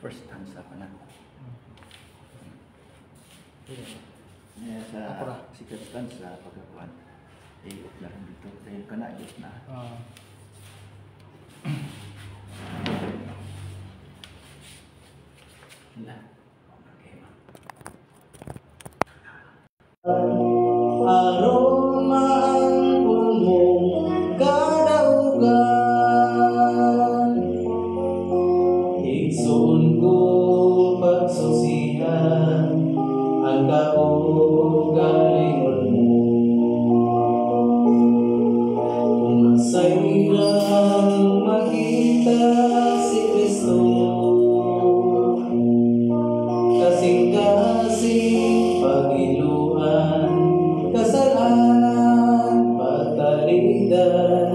First stanza pa na. Sa second stanza, pagkakuan, i-uklaran dito. Dahil ka na, Diyos na. Aroma ang pulmong kadaugan, igsoon ko pagsusihan ang kaugalingon mo. Masayang makita si Kristo, kasing-kasing pagiluan, kasalan, patalidan,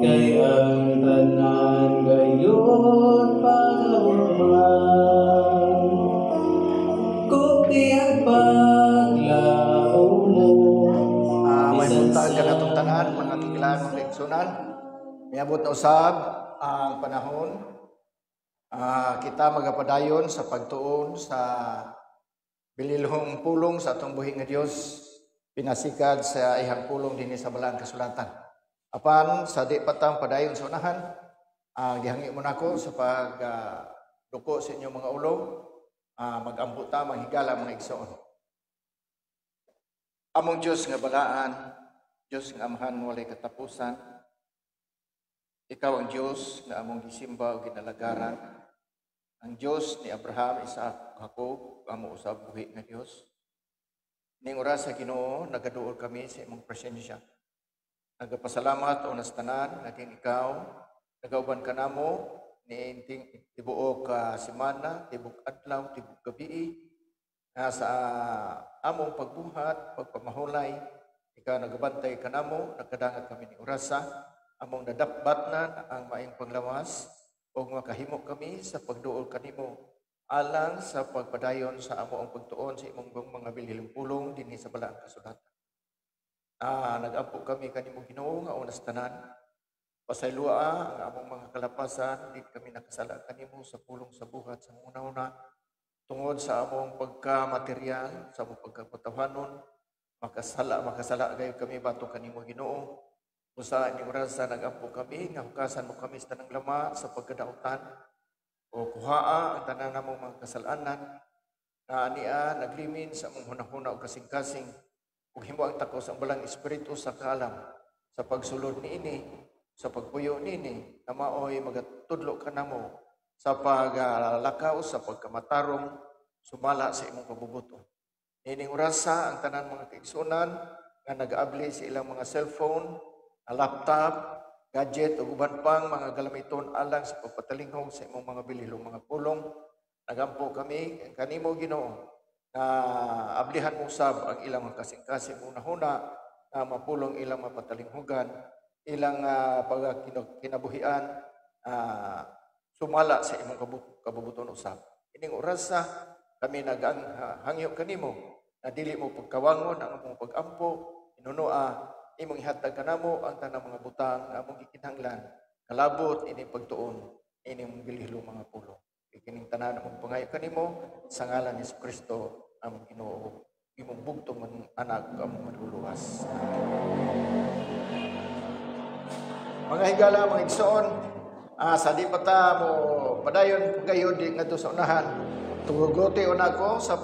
kay ang tanan gayon pagkahuman. Kupti ang paglao mo. May buntag ka na itong tanan, mga kiklaan, mga kaigsunan. May abot na usab ang panahon. Kita magapadayon sa pagtuon sa bililhong pulong sa atong buhi nga Dios, pinasikad sa ihang pulong dinhi sa Balaan Kasulatan. Apan sa di patang padayon sa unahan, gihangi mo nako sa pagduko sa inyong mga ulo, mag-ampo ta, manghigala mga igsoon. Among Dios nga balaan, Dios nga amahan walay katapusan, ikaw ang Dios nga among gisimba ug ginalagaran, ang Dios ni Abraham, Isaac, Jacob, amo usab buhi nga Dios. Ning oras sa Ginoo, nagaduol kami sa imong presensya. Nagapasalamat o nastanan natin ikaw, nagauban ka namo ni tibuok semana, tibok adlaw, tibok gabi, sa among pagbuhat, pagpamahulay, ikaw nagabantay ka namo, nagkadangat kami ni orasa, among nadapbatnan ang maayong panglawas, o makahimo kami sa pagduol kanimo alang sa pagpadayon sa amo ang pagtuon sa imong mga bilhilong pulong dinhi sa Balaan Kasulatan. Nag-ampo kami kanimo Ginoo nga unas tanan. Pasaylua ang among mga kalapasan, di kami nakasala kanimo sa pulong sa buhat sa una-una tungod sa among pagkamaterial, sa among pagkapatawanon, makasala gayud kami bato kanimo Ginoo. Usa ni oras sa nag-ampo kami, nga hukasan mo kami sa tanang lama sa pagkadautan o kuhaa ang tanan namong mga kasalanan na ania naglimin sa among hunahuna o kasing-kasing ug himo ang takos ang balang espiritu sa kaalam sa pagsulod niini, sa pagpuyo niini, na maoy magatudlo ka namo sa paglakaw, sa pagkamatarong, sumala sa imong kabubuton. Ining orasa ang tanan mga kaigsunan nga nag-aabli sa ilang mga cellphone, laptop, gadget o uban pang mga galamiton alang sa pagpatalinghog sa imong mga bililong mga pulong. Nagampo kami kanimo Ginoo na ablihan mo sab ang ilang mga kasing-kasing una-huna na mapulong ilang mapatalinghugan, ilang pagkinabuhian, sumala sa imong kabubuton usab. Ining orasa kami naghangyo kanimo na dili mo pagkawangon ang among pag-ampo, inunua imong ihatag kanamo ang tanang mga butang nga among gikinahanglan, kalabot ini pagtuon ini mong bilihilong mga pulong. Ikining tanan among pangayo kanimo sa ngalan ni Kristo among Ginoo, imong bugtong anak among maduluwas. Mga higala, mga igsoon, sa di pata mo padayon gayud di ngadto sa unahan. Tugugote una ko sa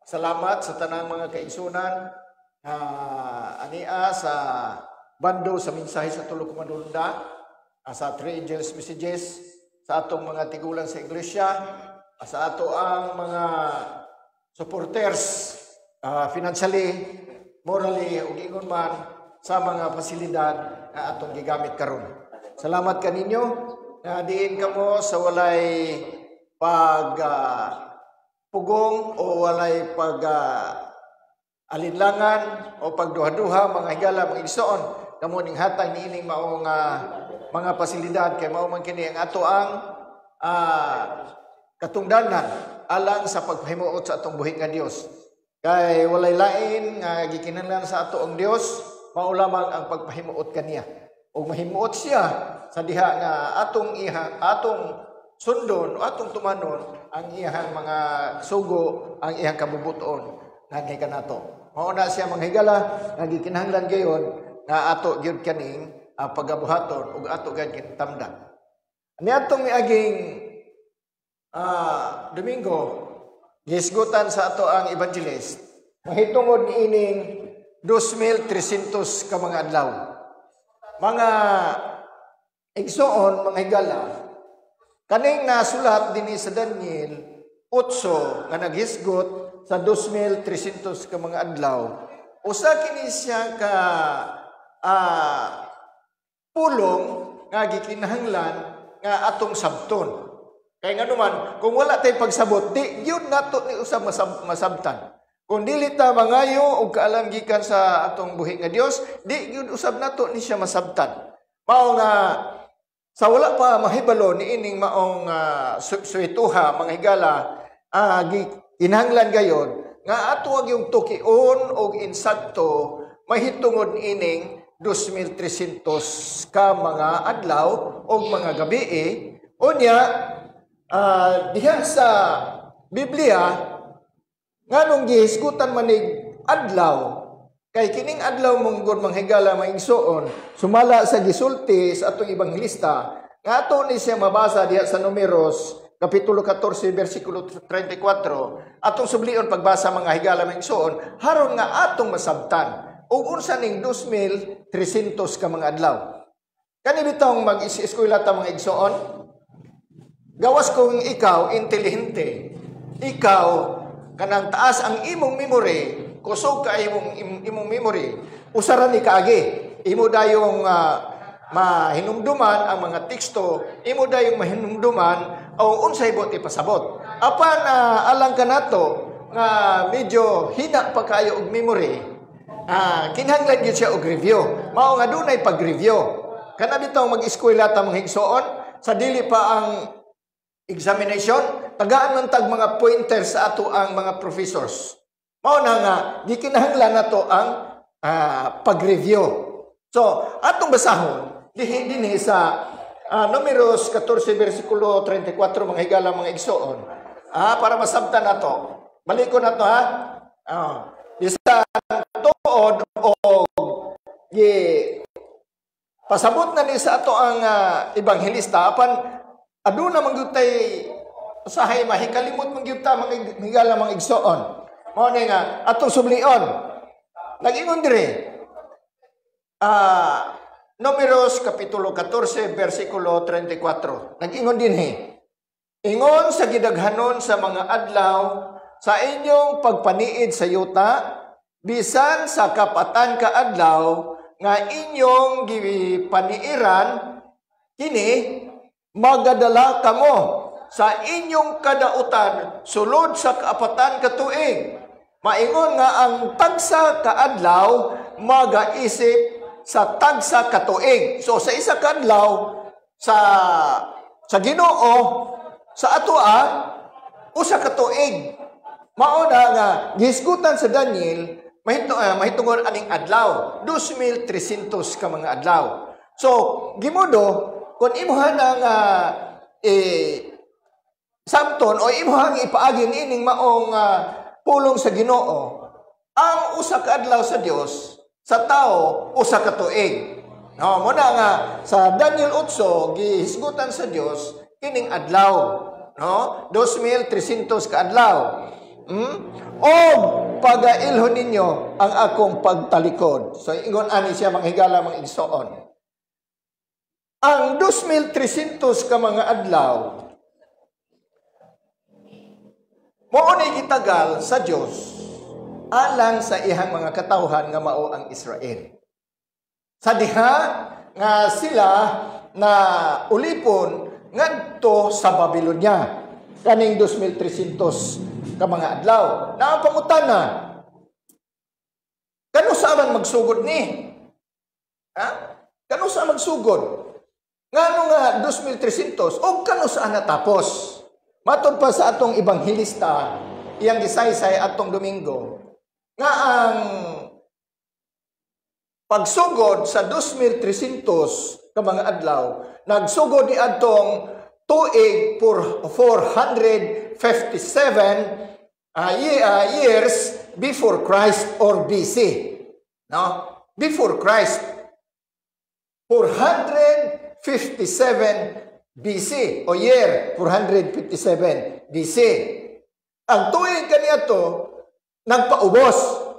salamat sa tanang mga kaigsunan ania sa bando sa mensahe sa tulo ka madulda, sa 3 Angels Messages, sa atong mga tigulang sa iglesia, sa ato ang mga supporters financially, morally ug ingon man sa mga pasilidad na atong gigamit karon. Salamat kaninyo na diin kamo sa walay pugong o walay alinlangan o pagduha-duha, mga higala, mga igsoon, kamo ning hatag niining maong mga pasilidad kay mao man kini ang ato ang katungdanan alang sa pagpahimuot sa atong buhi nga Dios. Kay walay lain nga gikinahanglan sa ato ang Dios, mao lamang ang pagpahimuot kaniya. O mahimuot siya sa diha nga atong sundon o atong tumanon ang iyang mga sugo, ang iyang kabubuton nagay kanato. Mao na siya mga higala nagikinahanglan gayon nga ato gyud kaning pagabuhaton ug ato gad kintamdan. Niadtong miaging Domingo gisgutan sa ato ang evangelist mahitungod niining 2,300 ka mga adlaw. Mga igsoon, mga higala, kaning nasulat dinhi sa Daniel 8 nga naghisgot sa 2,300 ka mga adlaw. Usa kini siya ka pulong nga gikinahanglan nga atong sabton. Kaya nga naman, kung wala tayong pagsabot, di yun nato ni usab masabtan. Kung dili ta mangayo o kaalam gikan sa atong buhi nga Dios, di yun usab nato ni siya masabtan. Mao nga sa wala pa mahibalo ni ining maong suituha mga higala kinahanglan gayon nga ato yung tukion og insakto mahitungod ining 2,300 ka mga adlaw o mga gabi unya diha sa Biblia nganong gihisgutan manig adlaw kay kining adlaw mong mga higala maigsoon sumala sa gisulti sa atong ebanghelista nga ato ni siya mabasa diha sa Numeros kapitulo 14 bersikulo 34 atong sublion pagbasa mga higala maigsoon haron nga atong masabtan ug unsa ning 2,300 ka mga adlaw. Kani bitong mag-eskwela ta mga igsoon. Gawas kung ikaw intelihente, ikaw kanang taas ang imong memory, kusog ka imong memory, usaran ni kaagi. Imo dayong mahinumduman ang mga teksto, imo dayong mahinumduman o unsay bot ipasabot. Apan alang kanato nga medyo hina pa kayo og memory. Kinahanglan gyud siya og review. Mao nga dunay pag-review. Kana bitaw mag-eskwela ta mga higsoon sa dili pa ang examination, tagaan man tag mga pointers sa ato ang mga professors. Mao na nga gikinahanglan nato ang pag-review. So, atong basahon dinhi sa Numeros 14 bersikulo 34 mga higala mga igsoon. Para masabtan nato. Balikon nato ha. Isa tuod o pasabot na ni sa ato ang ebanghelista apan aduna man gyud tay usahay mahikalimot man gyud ta mga higala mga igsoon. Mao ni nga atong sublion. Nag-ingon dire. Numeros kapitulo 14 bersikulo 34. Nag-ingon dinhi. Ingon sa gidaghanon sa mga adlaw sa inyong pagpaniid sa yuta bisan sa kapatan ka adlaw nga inyong gipaniiran kini magadala kamo sa inyong kadautan sulod sa kaapatan ka tuig. Maingon nga ang tagsa ka adlaw magaisip sa tagsa ka tuig. So sa isa ka adlaw sa Ginoo sa atoa usa ka tuig. Mao na nga gihisgutan sa Daniel mahitungod aning adlaw 2,300 ka mga adlaw. So gimodo kun imuha nga sabton o imuhang ipaagi niining maong pulong sa Ginoo ang usa ka adlaw sa Dios sa tao usa ka tuig. No, mo na nga sa Daniel 8 gihisgutan sa Dios kining adlaw, no? 2,300 ka adlaw. O pagailhon ninyo ang akong pagtalikod. So ingon ani siya mga higala mga igsoon. Ang 2,300 ka mga adlaw mao ni gitagal sa Dios alang sa ihang mga katawhan nga mao ang Israel. Sa diha nga sila na ulipon ngadto sa Babilonia kaning 2,300 ka mga adlaw. Na ang pangutana, kano saan magsugod ni? Kano saan magsugod? Ngano nga 2,300 o kano saan natapos? Matod pa sa atong ebanghelista, iyang gisaysay atong Domingo, nga ang pagsugod sa 2,300 ka mga adlaw, nagsugod ni atong tuig for 457 years before Christ or BC. No? Before Christ. 457 BC o year 457 BC. Ang tuig kaniya to nagpaubos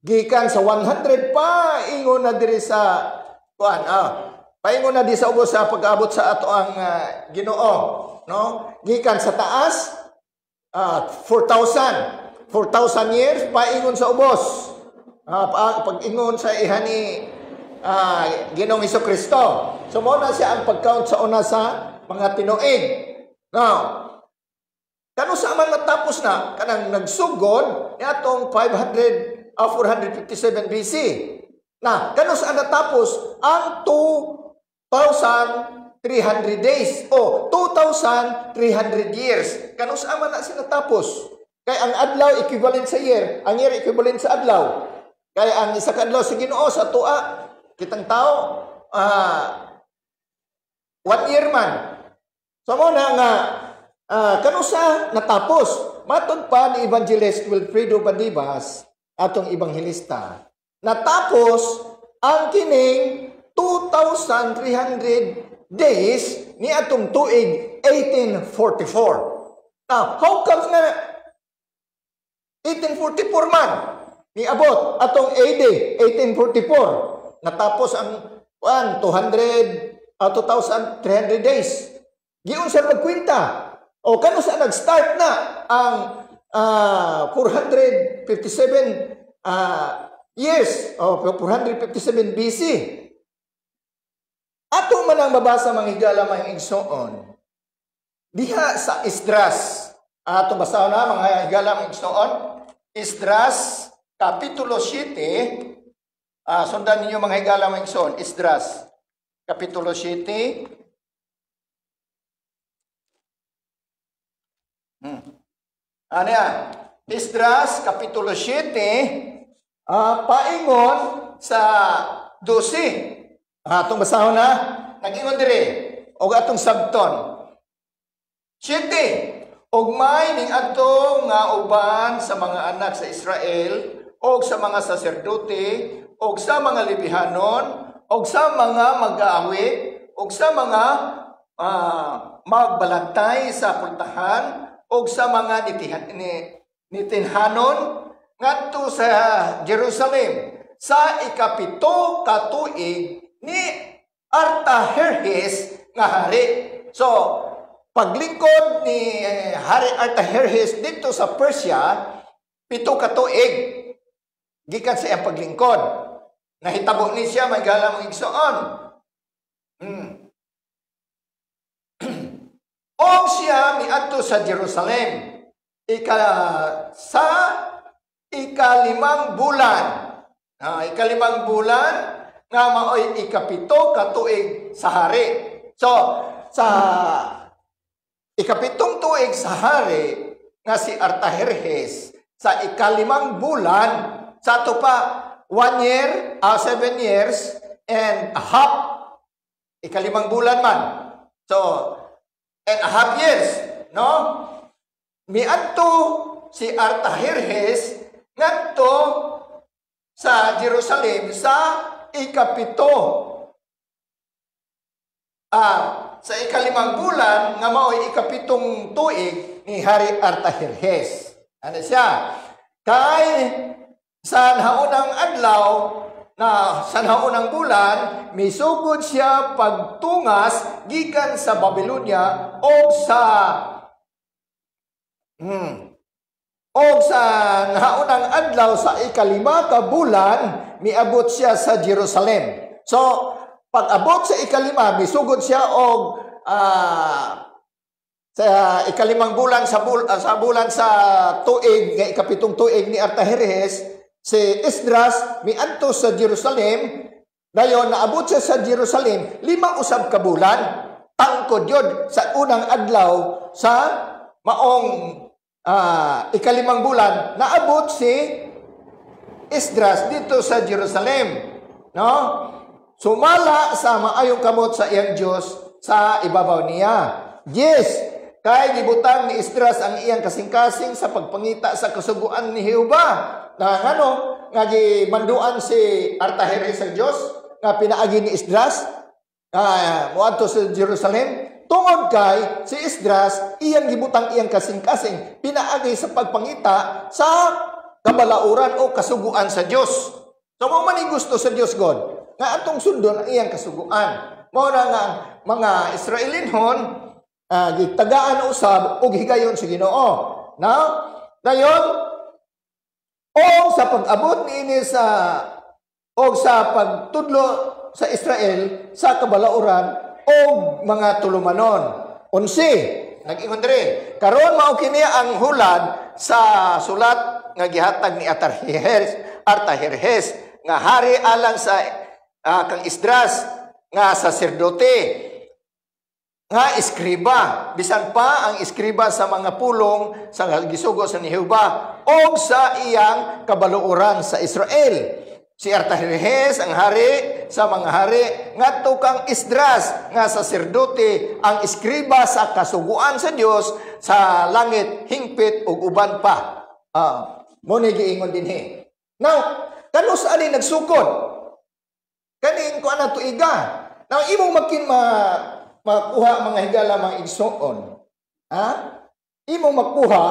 gikan sa 100 pa ingon na diri sa kuan paingon na di sa ubos sa pag-abot sa ato ang Ginoo, no? Gikan sa taas 4,000 years paingon sa ubos. Pag-ingon sa ihani Ginoong Hesukristo. So mo na siya ang pag-count sa una sa mga tinuig. Now, kano sa man natapos na kanang nagsugod atong 457 BC. Na kano sa natapos ang 2,300 days o 2,300 years. Kano sa man na sinatapos? Kay ang adlaw equivalent sa year, ang year equivalent sa adlaw. Kay ang isa ka adlaw sa Ginoo sa tuwa kitang tao 1 year man. So mo na nga kano sa natapos? Matod pa ni Evangelist Wilfredo Bandibas atong ebanghelista. Natapos ang kining 2,300 days ni atong tuig 1844. Now, how comes na 1844 man ni abot atong AD 1844? Natapos ang 2,300 days. Giun siya magkwenta. O kano sa nag-start na ang 457 years o 457 BC. Ato man ang mabasa mga higala mga igsoon. Diha sa Esdras. Ato basa na mga higala mga igsoon. Esdras kapitulo 7. Sundan ninyo mga higala mga igsoon. Esdras kapitulo 7. Ano yan? Esdras kapitulo 7. Paingon sa 12. Atong basahon na. Nag-ingon dire. O atong sabton. 7. Og may ning adto nga uban sa mga anak sa Israel, og sa mga saserdote, og sa mga Lebihanon, og sa mga mag-aawit, og sa mga magbalantay sa pultahan, og sa mga nitinhanon ngadto sa Jerusalem sa ikapito ka tuig ni Artaherjes nga hari. So, paglingkod ni Hari Artaherjes dito sa Persia, 7 ka tuig gikan sa iyang paglingkod. Nahitabo ni siya may galang igsoon. O siya miadto sa Jerusalem sa ikalimang bulan. Ikalimang bulan nga maoy ikapito ka tuig sa hari. So sa ikapitong tuig sa hari nga si Artaherjes sa ikalimang bulan sa ato pa 1 year, 7 years and a half. Ikalimang bulan man. So and a half years, no? Miadto si Artaherjes ngadto sa Jerusalem sa ikapito. Sa ikalimang bulan nga mao'y ikapitong tuig ni Hari Artaherjes. Ano siya? Kay sa naunang adlaw na sa naunang bulan, misugod siya pagtungas gikan sa Babylonia o sa naunang adlaw sa ikalima ka bulan, miabot siya sa Jerusalem. So, pag-abot sa ikalima, misugod siya og sa ikalimang bulan sa bulan sa tuig, nga ikapitong tuig ni Artaherjes, si Esdras miadto sa Jerusalem. Dayon naabot siya sa Jerusalem 5 usab ka bulan. Tangkod yun sa unang adlaw sa maong ikalimang bulan naabot si Esdras dito sa Jerusalem, no? Sumala sa maayong kamot sa iyang Diyos sa ibabaw niya. Yes, kay gibutang ni Esdras ang iyang kasing-kasing sa pagpangita sa kasuguan ni Jehova. Nga gimanduan si Artajerjes sa Dios nga pinaagi ni Esdras moadto sa Jerusalem. Tungod kay si Esdras iyang gibutang iyang kasing-kasing pinaagi sa pagpangita sa kabalauran o kasuguan sa Dios. So mao man gusto sa Dios God nga atong sundon ang iyang kasuguan. Mao na nga mga Israelinhon gitagaan usab og higayon sa Ginoo. Now, dayon o sa pag-abot niini sa pagtudlo sa Israel sa kabalauran o mga tulumanon. 11 nag-ingon diri karon mao kini ang hulad sa sulat nga gihatag ni Artajerjes nga hari alang sa kang Esdras nga saserdote nga eskriba, bisan pa ang eskriba sa mga pulong sa gisugo sa ni Jehova o sa iyang kabaluuran sa Israel. Si Artajerjes ang hari sa mga hari, ngadto kang Esdras nga saserdote ang eskriba sa kasuguan sa Dios sa langit, hingpit ug uban pa. Mo ni giingon dinhi. Now, kanus ani nagsukod? Kaning kuan na tuiga. Now imong makuha mga higala mga igsoon. Imong makuha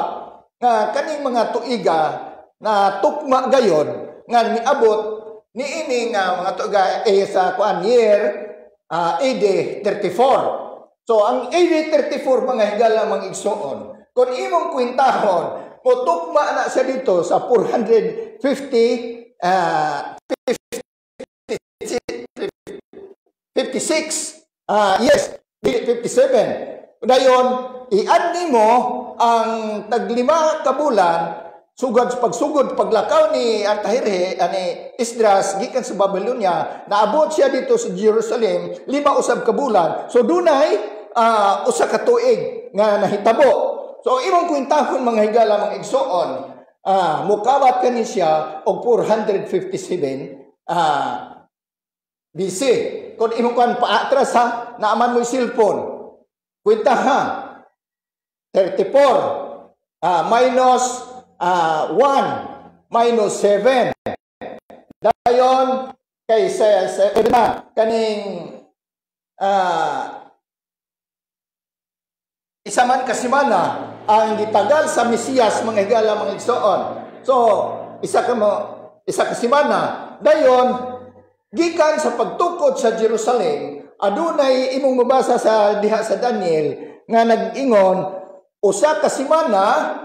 nga kaning mga tuiga na tukma gayon nga miabot niini nga mga tuiga sa kuan year AD 34. So ang AD 34 mga higala mga igsoon. Kung imong kwintahon, mo tukma na siya dito sa 56 yes, 57. Dayon, i-add nimo ang taglima ka bulan pagsugod paglakaw ni Artajerjes ani Esdras gikan sa Babylonia, naabot siya dito sa Jerusalem 5 usab ka bulan. So dunay usa ka tuig nga nahitabo. So imong kwintahon mga higala mga igsoon, mukawat kani siya og 457 BC. Kung imong kan paatras naaman mo cellphone. Kwenta 34 minus 1 minus 7. Dayon kay sa kaning isa man ka semana ang gitagal sa Mesiyas mga higala mga igsoon. So isa ka semana dayon gikan sa pagtukod sa Jerusalem, adunay imong mabasa sa diha sa Daniel nga nag-ingon usa ka semana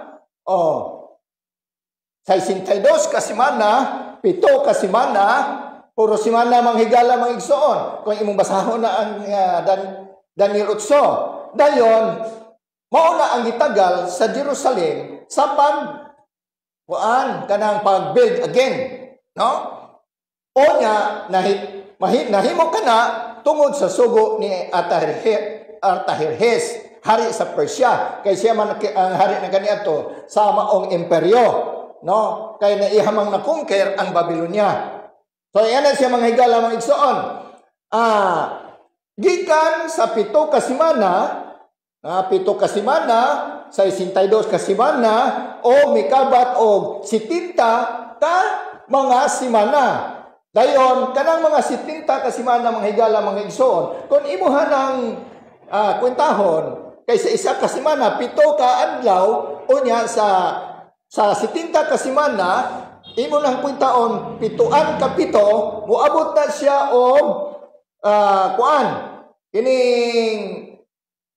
sa 62 ka semana, 7 ka semana, puro semana manghigala mga igsoon. Kung imong basahon na ang Daniel 8. Dayon mao na ang gitagal sa Jerusalem sa kanang pag-build again, no? O niya, nahimo ka na tungod sa sugo ni Artajerjes, hari sa Persia. Kay siya man ang hari na ganiadto sa maong imperyo. No? Kay naihamang na-conquer ang Babylonia. So, yan na siya mga higala mga igsoon. Gikan sa 7 ka semana, 7 ka semana, sa 62 ka semana, o mikabat og 70 ka mga semana. Dayon, kanang mga 70 ka semana mga higala mga igsoon, kung imuhan ang kwentahon, kay sa isa ka semana, 7 ka adlaw, o niya sa 70 ka semana, imo nang kwentahon, 7 ka 7, muabot na siya og kining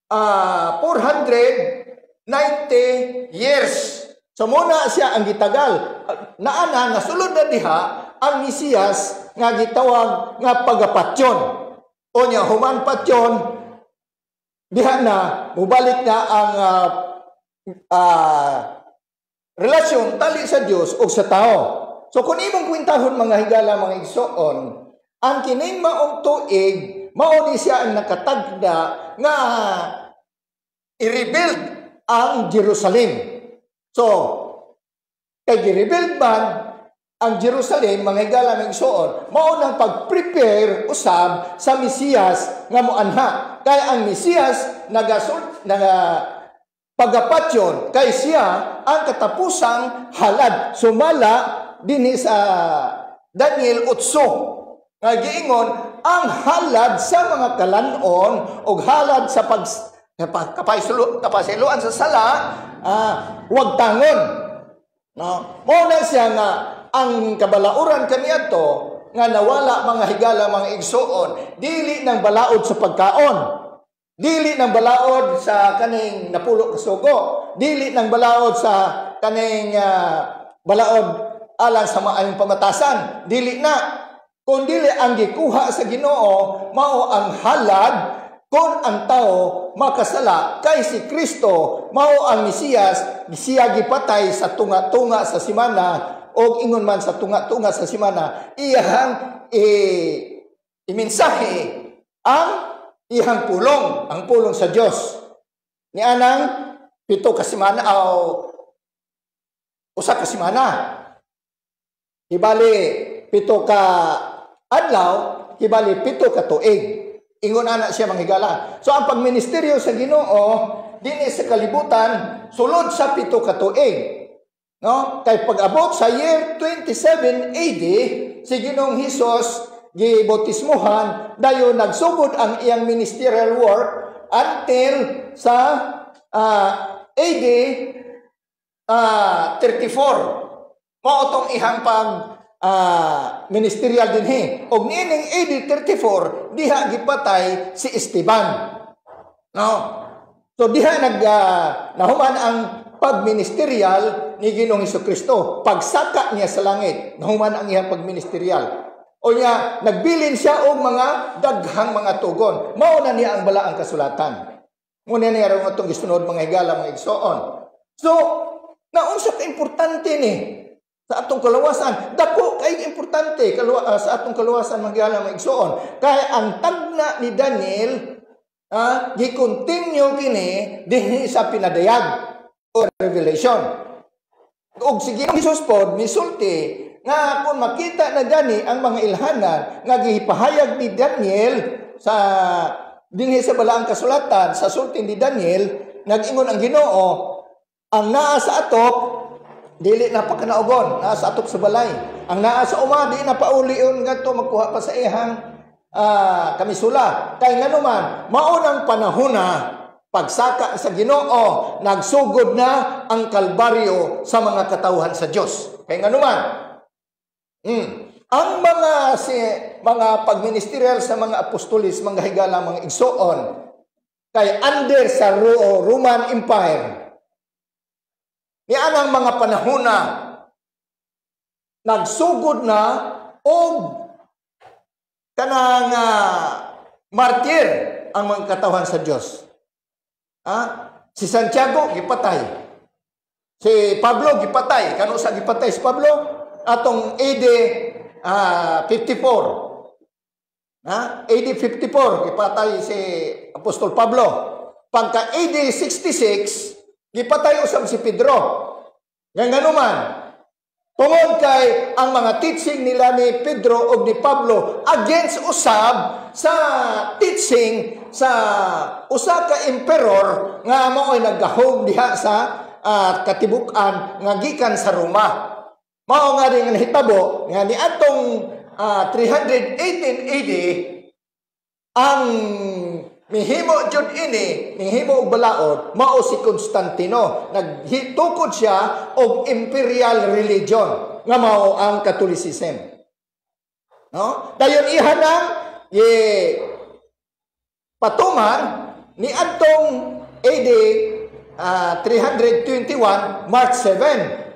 490 years. So muna siya ang gitagal. Naana, nasulod na diha ang Mesiyas nga gitawag nga pagapatyon. O niya, human patyon, diha na, mubalik na ang relasyon tali sa Dios o sa tao. So kung imong kwintahon mga higala mga igsoon, ang kining maong tuig, mao ni siya ang nakatagda nga i-rebuild ang Jerusalem. So, kay gi-rebuild man ang Jerusalem, mga higala mga igsoon, mao nang pag-prepare usab sa Mesiyas nga moanha. Kaya ang Mesiyas na pagapatyon kay siya ang katapusang halad. Sumala din sa Daniel 8 nga giingon ang halad sa mga kalanon o halad sa kapasiluan sa sala wag tangon. No? Muna siya nga ang kabalauran kaniadto nga nawala mga higala mga igsoon dili ng balaod sa pagkaon, dili ng balaod sa kaning napulo ka sugo, dili ng balaod sa kaning balaod alang sa maayong pamatasan, dili na. Kundi ang gikuha sa Ginoo mao ang halad kung ang tao makasala kay si Kristo mao ang Mesiyas, siya gipatay sa tunga-tunga sa simana o ingon man sa tunga-tunga sa simana, iyang imensahe ang iyang pulong, ang pulong sa Dios. Ni anang 7 ka simana o 1 ka simana. Ibali 7 ka adlaw, ibali 7 ka tuig. Ingon ana siya manghigala. So ang pagministeryo sa Ginoo dinhi sa kalibutan sulod sa 7 ka tuig. No? Kay pag-abot sa year 27 AD, si Ginoong Hesus gibautismohan, dayon nagsugod ang iyang ministerial work until sa AD 34. Mao tong ihang pag ministerial dinhi. Og niining AD 34 diha gipatay si Esteban. No? So diha nahuman ang pagministerial ni Ginoong Hesukristo. Pagsaka niya sa langit, nahuman ang iyang pagministerial. O niya, nagbilin siya og mga daghang mga tugon. Mao na niya ang balaang kasulatan. Muna niya ron itong gisunod mga higala, mga igsoon. So, naunsa ka importante ni sa atong kalawasan. Dako kay importante sa atong kalawasan mga higala, mga igsoon. Kaya ang tagna ni Daniel, gi-continue kini dinhi sa pinadayag o revelation. Og sige Hesus pod misulti nga kung makita na gani ang mga ilhanan nga gihipahayag ni Daniel sa dinhi sa balaang kasulatan sa sulti ni Daniel, nag-ingon ang Ginoo ang naa sa atop dili na pakanaugon, naa sa atop sa balay. Ang naa sa uma di na paulion ngadto magkuha pa sa ihang kamisula. Kay nganuman maunang panahon na pagsaka sa Ginoo, nagsugod na ang kalbaryo sa mga katawhan sa Dios. Kay nganuman ang mga pagministerial sa mga apostolis, mga higala, mga igsoon, kay under sa Roman Empire. Niyan ang mga panahon na nagsugod na o kanang martir ang mga katawhan sa Diyos. Si Santiago, gipatay. Si Pablo, gipatay. Kano sa gipatay si Pablo? Atong AD 54. AD 54, gipatay si Apostol Pablo. Pagka AD 66, gipatay usab si Pedro. Ganun man. Tungod kay ang mga teaching nila ni Pedro o ni Pablo against usab sa teaching sa usa ka emperor nga mao'y naggahom diha sa katibukan nga gikan sa Roma. Mao nga rin nahitabo nga ni atong 318 AD ang mihimo jud ini, mihimo og balaod mao si Constantino. Naghitukod siya og imperial religion nga mao ang Catholicism. No? Dayon iha nang patuman ni atong AD 321 March 7.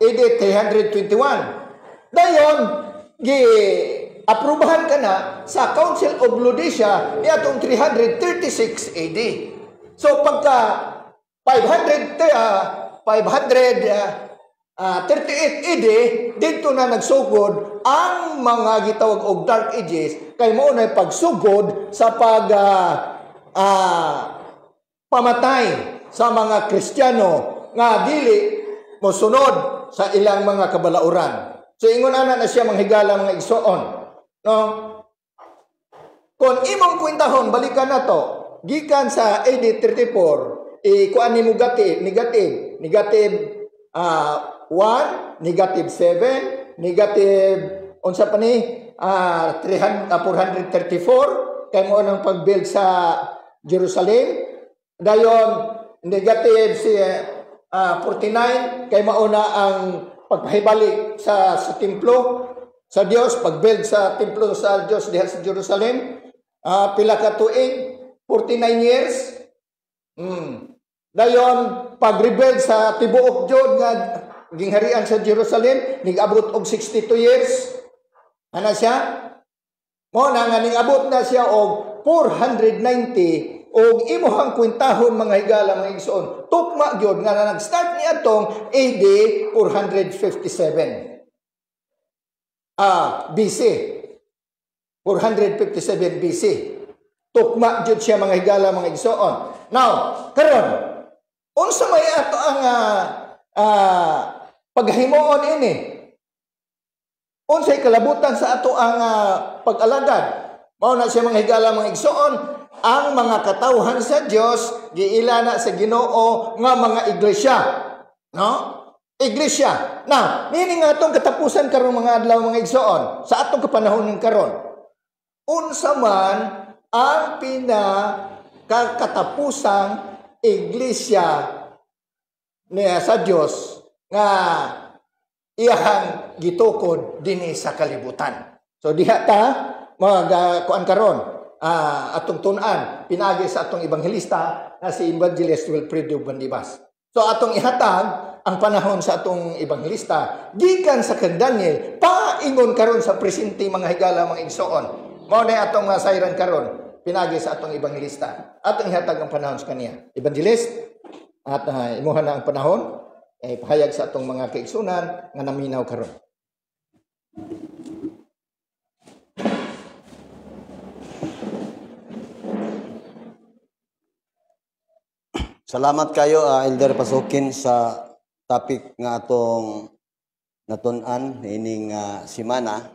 AD 321. Dayon aprubahan ka na sa Council of Laodicea ni atong 336 AD. So pagka 538 AD dito na nagsugod ang mga gitawag og Dark Ages, kay mao na pagsugod sa pamatay sa mga Kristiyano nga dili mosunod sa ilang mga kabalauran. So ingon ana na siya manghigala mga igsoon. No? Kung imong kwentahon, balikan na to. gikan sa AD 34, kuan nimo negative 1, negative 7, negative unsa pa ni 434 kay mo nang pag-build sa Jerusalem. Dayon negative 49 kay mauna ang pagpahibalik sa templo sa Dios, pag-build sa templo sa Dios diha sa Jerusalem. Pila ka tuig? 49 years. Dayon pag-rebuild sa tibuok jud nga gingharian sa Jerusalem, nigabot og 62 years. Ana siya? Mo na nga ningabot na siya og 490 og imuhang kwentahon mga higala mga igsoon. Tukma gyud nga nag-start ni atong AD 457. BC. 457 BC. Tukma jud siya mga higala mga igsoon. Now, karon unsa may ato ang paghimuon ini? Unsay kalabutan sa ato ang pag-alagad? Mao na siya mga higala mga igsoon, ang mga katawhan sa Dios giilana sa Ginoo nga mga iglesia, no? Iglesia. Now, nini nga atong katapusan karon mga adlaw mga igsoon sa atong kapanahon ng karon. Unsa man ang pinakatapusang iglesia niya sa Dios nga iyang gitukod dinhi sa kalibutan. So diha ta kuan karon atong tun-an pinagi sa atong ebanghelista na si Evangelist Wilfredo Bandibas. So atong ihatag ang panahon sa atong ebanghelista gikan sa kang Daniel paingon karon sa presente mga higala mga igsoon. Mao na atong sayran karon pinagi sa atong ebanghelista. Atong ihatag ang panahon sa kaniya. Evangelist at imuha na ang panahon pahayag sa atong mga kaigsunan nga naminaw karon. Salamat kayo, Elder Pasukin, sa topic nga atong natun-an ining simana.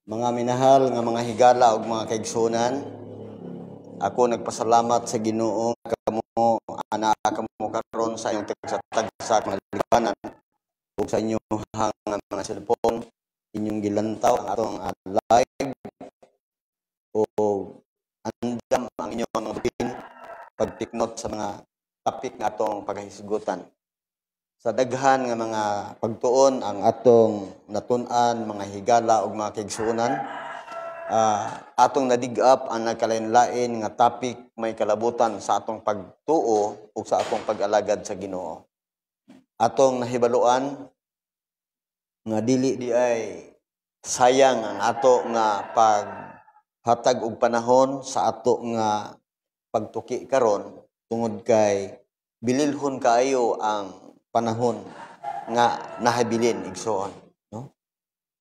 Mga minahal nga mga higala ug mga kaigsunan, ako nagpasalamat sa Ginoo kamo ana kamo karon sa inyong tagsa mga libanan ug sa inyong mga cellphone inyong gilantaw ang atong live o andam ang inyong routine pagtiknot sa mga topic nga atong paghisgutan. Sa daghan nga mga pagtuon ang atong natun-an mga higala ug mga kaigsunan, atong nadig-up ang nagkalain-lain nga topic may kalabutan sa atong pagtuo ug sa atong pag-alagad sa Ginoo. Atong nahibaluan nga dili di ay sayang ang ato nga paghatag og panahon sa ato nga pagtuki karon tungod kay bililhon kaayo ang panahon nga nahabilin igsoon, no?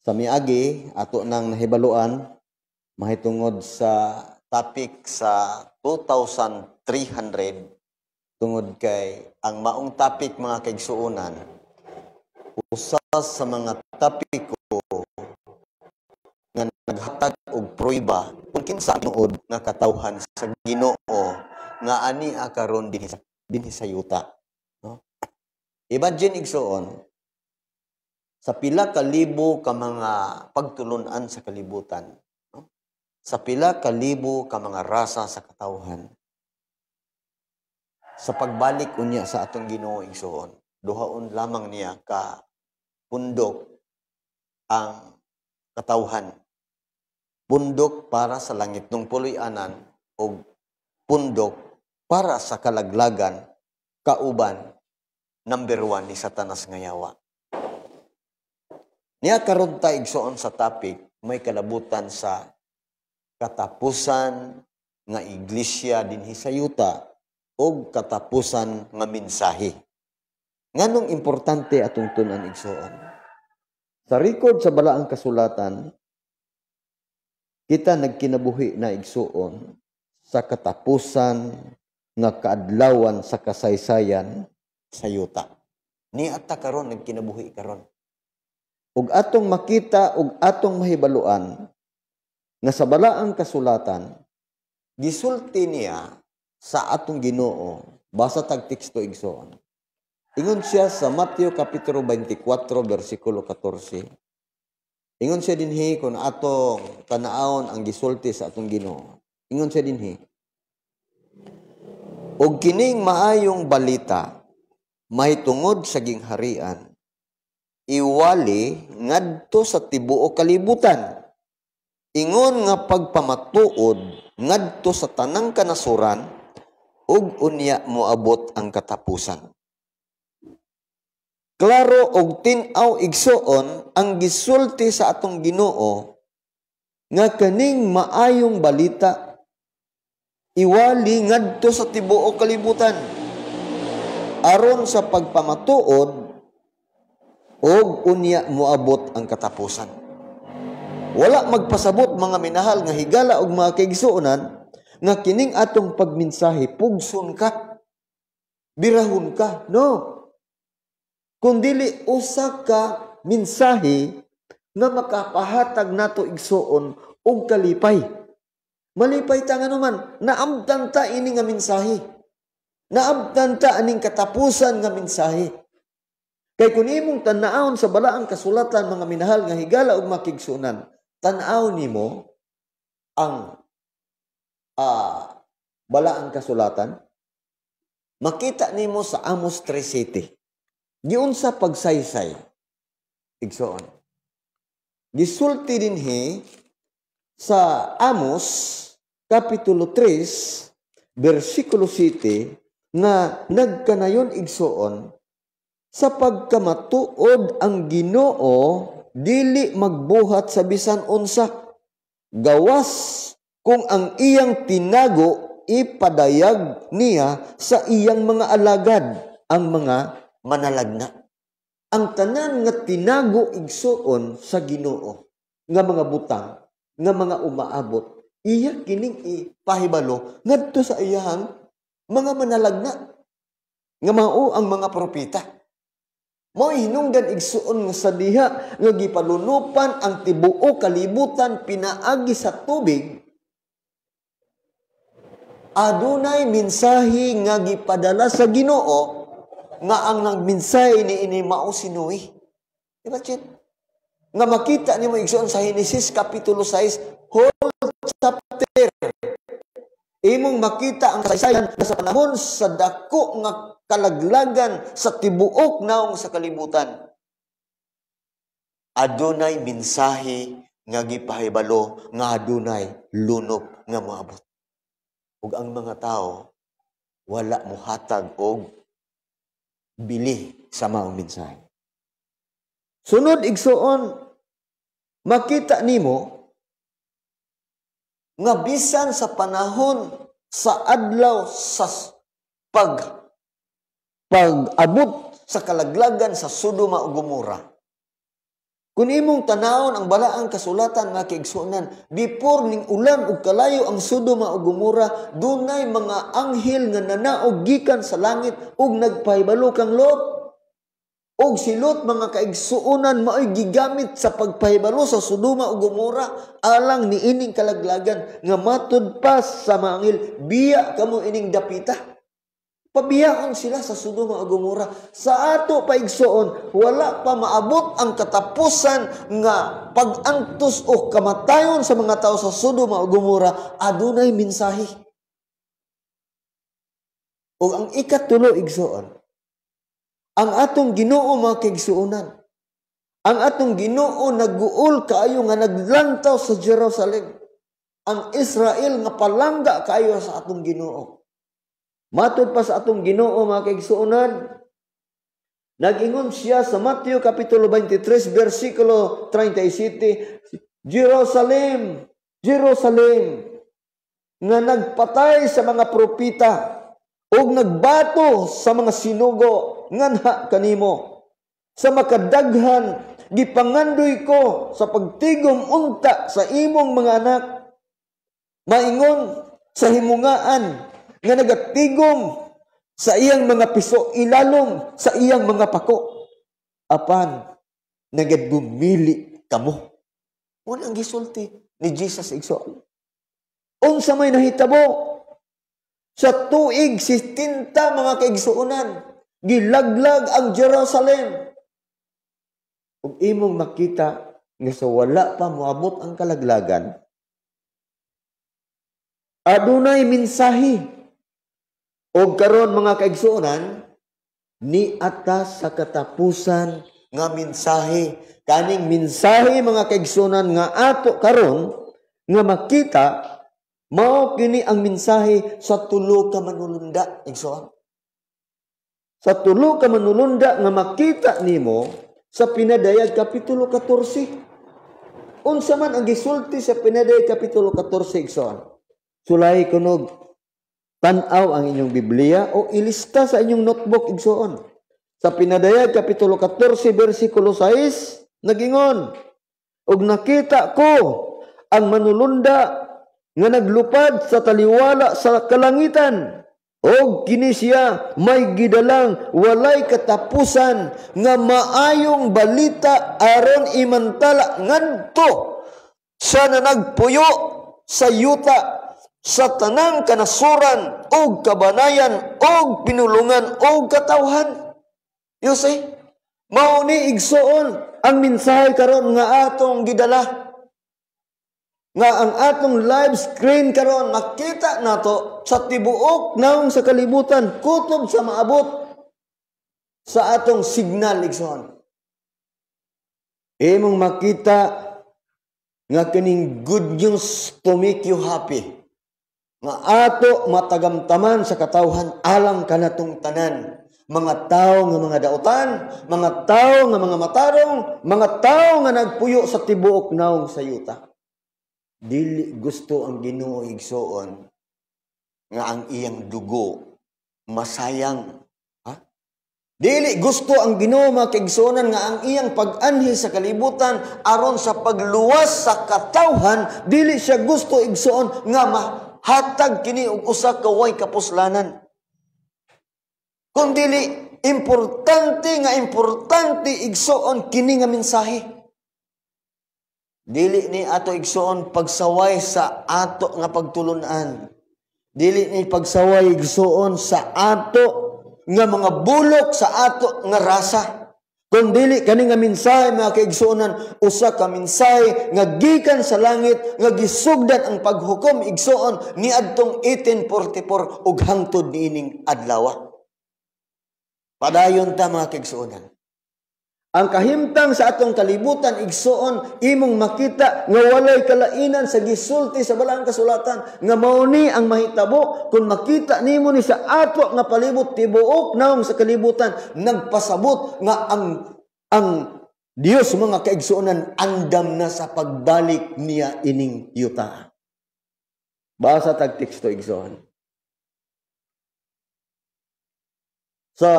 Sa miagi ato nang nahibaluan mahitungod sa topic sa 2,300 tungod kay ang maong topic mga kaigsuonan usa sa mga topic ko nga naghatag og prueba kung kinsa tinuod nga katawhan sa Ginoo nga ani karon dinhi sa yuta, no? Imagine igsoon sa pila ka libo ka mga pagtulunan sa kalibutan, no? Sa pila ka libo ka mga rasa sa katawhan, sa pagbalik unya sa atong Ginoo igsoon, duhaon lamang niya ka pundok ang katawhan. Pundok para sa langit ng puloy-anan o pundok para sa kalaglagan kauban number 1 ni Satanas nga yawa. Niya karon ta igsoon sa topic may kalabutan sa katapusan nga iglesia dinhi sa yuta o katapusan nga mensahe. Nganong importante atong tun-an igsoon? Sa record sa balaang kasulatan, kita nagkinabuhi na igsuon sa katapusan nga kaadlawan sa kasaysayan sa yuta. Ni atta karon nagkinabuhi karon. Ug atong makita ug atong mahibaluan nga sa balaang kasulatan gisulti niya sa atong Ginoo basa tag teksto igsoon. Ingon siya sa Mateo kapitulo 24 bersikulo 14. Ingon siya dinhi kung atong tanaawon ang gisulti sa atong Ginoo. Ingon siya dinhi, og kining maayong balita mahitungod sa gingharian iwali ngadto sa tibuok kalibutan. Ingon nga pagpamatuod ngadto sa tanang kanasuran ug unya moabot ang katapusan. Klaro og tin-aw igsoon ang gisulti sa atong Ginoo nga kaning maayong balita iwali ngadto sa tibuok kalibutan aron sa pagpamatuod og unya moabot ang katapusan. Wala magpasabot mga minahal nga higala og mga kaigsuonan nga kining atong pagmensahe pugson ka, birahon ka, no. Kundili usa ka mensahe nga makapahatag nato igsuon og kalipay. Malipay ta nga naman, naabdan ta ini nga mensahe. Naabdan ta aning katapusan nga mensahe. Kay kung imong tanaawon sa balaang kasulatan mga minahal nga higala ug makigsunan, tanaw nimo ang balaang kasulatan, makita nimo sa Amos 3:7. Giunsa pagsaysay igsoon. Gisulti dinhi sa Amos kapitulo 3 bersikulo 7 nga nagkanayon igsoon sa pagkamatuod ang Ginoo dili magbuhat sa bisan unsa, gawas kung ang iyang tinago ipadayag niya sa iyang mga alagad, ang mga manalagna. Ang tanan nga tinago igsuon sa Ginoo nga mga butang, nga mga umaabot, iya kining ipahibalo ngadto sa iyang mga manalagna nga mao ang mga propeta. Mao hinungdan igsuon nga sa diha nga gipalunupan ang tibuok kalibutan pinaagi sa tubig. Adunay mensahe nga gipadala sa Ginoo nga ang nagmensahe niini mao si Noe. Diba, Chet? Nga makita nimo igsoon sa Genesis kapitulo 6 whole chapter. Imong makita ang kasaysayan sa panahon sa dako nga kalaglagan sa tibuok naong sa kalibutan. Adunay mensahe nga gipahibalo nga adunay lunop nga moabot. Ug ang mga tao wala mohatag og bili sa mga mensahe. Sunod igsuon, makita nimo nga bisan sa panahon sa adlaw sa pag-abot sa kalaglagan sa Sodoma ug Gomora. Kung imong tanawon ang balaang kasulatan nga kaigsuonan, before ning ulan ug kalayo ang Sodoma ug Gomora, dunay mga anghel nga nanaog gikan sa langit ug nagpahibalo kang Lot. Og si Lot mga kaigsuonan maoy gigamit sa pagpahibalo sa Sodoma ug Gomora alang ni ining kalaglagan nga matud pa sa mga anghel, biya kamo ining dapita. Pabiyaon sila sa Sodoma ug Gomora. Sa ato paigsuon, wala pa maabot ang katapusan nga pag-antos o kamatayon sa mga tao sa Sodoma ug Gomora, adunay mensahe. O ang ikatulo igsuon, ang atong Ginoo mga kaigsuonan, ang atong Ginoo nagguol kaayo nga naglantaw sa Jerusalem. Ang Israel nga palangga kaayo sa atong Ginoo. Matod pa sa atong Ginoo mga kaigsuonan, nag-ingon siya sa Mateo kapitulo 23 bersikulo 37, Jerusalem, Jerusalem, nga nagpatay sa mga propita ug nagbato sa mga sinugo nganha kanimo. Sa makadaghan gipangandoy ko sa pagtigom unta sa imong mga anak. Maingon sa himungaan nga nagatigom sa iyang mga piso, ilalom sa iyang mga pako. Apan, nagadbumili kamo. Unang gisulti ni Jesus igsoon. Unsa may nahitabo sa tuig 60 mga kaigsuonan, gilaglag ang Jerusalem. Ug imong makita nga sa wala pa moabot ang kalaglagan, adunay mensahe. Og karon mga kaigsuonan, ni atas sa katapusan nga mensahe. Kaning mensahe mga kaigsuonan nga ato karon nga makita, mao kini ang mensahe sa tulo ka manulunda. Igsoon. Sa tulo ka manulunda nga makita nimo sa Pinadayag Kapitulo 14. Unsa man ang gisulti sa Pinadayag Kapitulo 14, igsoon. Sulay kunog, tanaw ang inyong Biblia o ilista sa inyong notebook, igsoon. Sa Pinadayag Kapitulo 14, versikulo 6, nagingon, ug nakita ko ang manulunda nga naglupad sa taliwala sa kalangitan, og kini siya may gidalang walay katapusan nga maayong balita aron imantala ngadto sa nagpuyo sa yuta sa tanang kanasuran og kabanayan og pinulungan og katawhan. You see? Mao ni igsoon ang mensahe karon nga atong gidala. Nga ang atong live screen karon makita nato sa tibuok naong sa kalibutan kutob sa maabot sa atong signal, igsoon. Imong makita nga kining good news to make you happy. Nga ato matagamtaman sa katawhan alang kanatong tanan. Mga tao nga mga dautan, mga tao nga mga matarong, mga tao nga nagpuyo sa tibuok naong sa yuta. Dili gusto ang Ginoo, igsoon, nga ang iyang dugo masayang. Ha? Dili gusto ang Ginoo mga kaigsuonan nga ang iyang pag-anhi sa kalibutan aron sa pagluwas sa katawhan. Dili siya gusto, igsoon, nga mahatag kini og usa ka way kapuslanan. Kung dili importante igsoon kini nga mensahe. Dili ni ato igsoon pagsaway sa ato nga pagtulunan. Dili ni pagsaway igsoon sa ato nga mga bulok sa ato nga rasa. Kung dili kani nga mensahe mga kaigsuonan, usa ka mensahe nga gikan sa langit nga gisugdan ang paghukom, igsoon, niadtong 1844 ug hangtod niining adlaw. Padayon ta mga kaigsuonan. Ang kahimtang sa atong kalibutan, igsoon, imong makita nga walay kalainan sa gisulti sa Balang Kasulatan nga mao ni ang mahitabo kung makita nimo ni sa ato nga palibot tibuok naong sa kalibutan nagpasabot nga ang Dios mga kaigsuonan andam na sa pagbalik niya ining yuta. Basa tag teksto, igsoon. Sa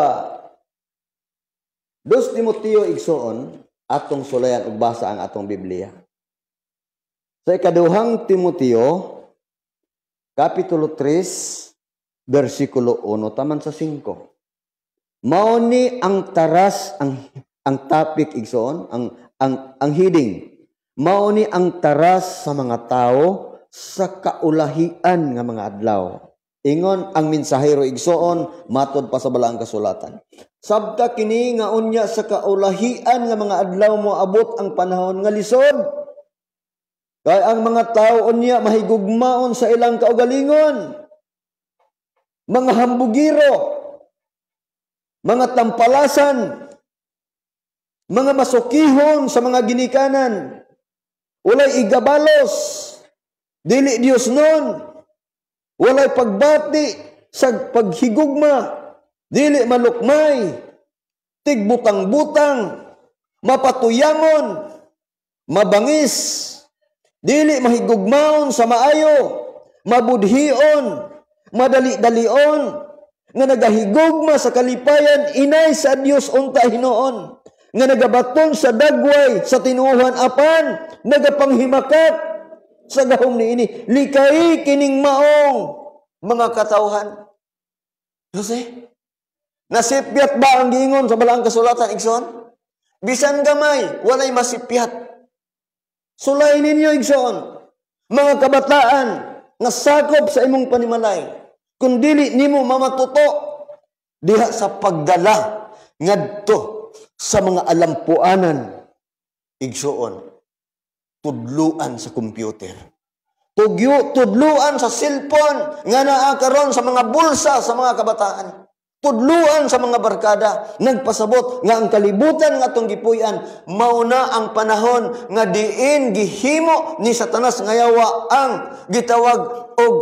2 Timoteo, igsoon, atong sulayan ug basa ang atong Biblia. Sa ikaduhang Timoteo, Kapitulo 3, versikulo 1, taman sa 5. Mao ni ang taras, ang topic, igsoon, ang heading. Mao ni ang taras sa mga tao sa kaulahian nga mga adlaw. Ingon ang mensahero, igsoon, matod pa sa Balaang Kasulatan. Sabta kini nga unya sa kaulahian nga mga adlaw mo abot ang panahon nga lisod. Kay ang mga tao unya mahigugmaon sa ilang kaugalingon. Mga hambugiro, mga tampalasan, mga masukihon sa mga ginikanan, walay igabalos, dili Dios nun, walay pagbati sa paghigugma, dili malukmay, tigbutang-butang, mapatuyangon, mabangis, dili mahigugmaon sa maayo, mabudhion, madali-dalion, nga nagahigugma sa kalipayan, inay sa Dios unta hinoon, nga nagabaton sa dagway, sa tinuhan apan, nagapanghimakat sa gahom niini, likay kining maong mga katawhan. Jose? Nasipyat ba ang giingon sa Balaang Kasulatan, igsoon? Bisan gamay, walay masipyat. Sulay ninyo, igsoon. Mga kabataan, nga sakop sa imong panimalay, kun dili nimo mamatuto diha sa pagdala ngadto sa mga alampuanan, igsuon, tudluan sa computer, tudluan sa cellphone nga naa karon sa mga bulsa sa mga kabataan, tudluan sa mga barkada. Nagpasabot nga ang kalibutan nga atong gipuy-an mauna ang panahon nga diin gihimo ni Satanas ngayawa ang gitawag og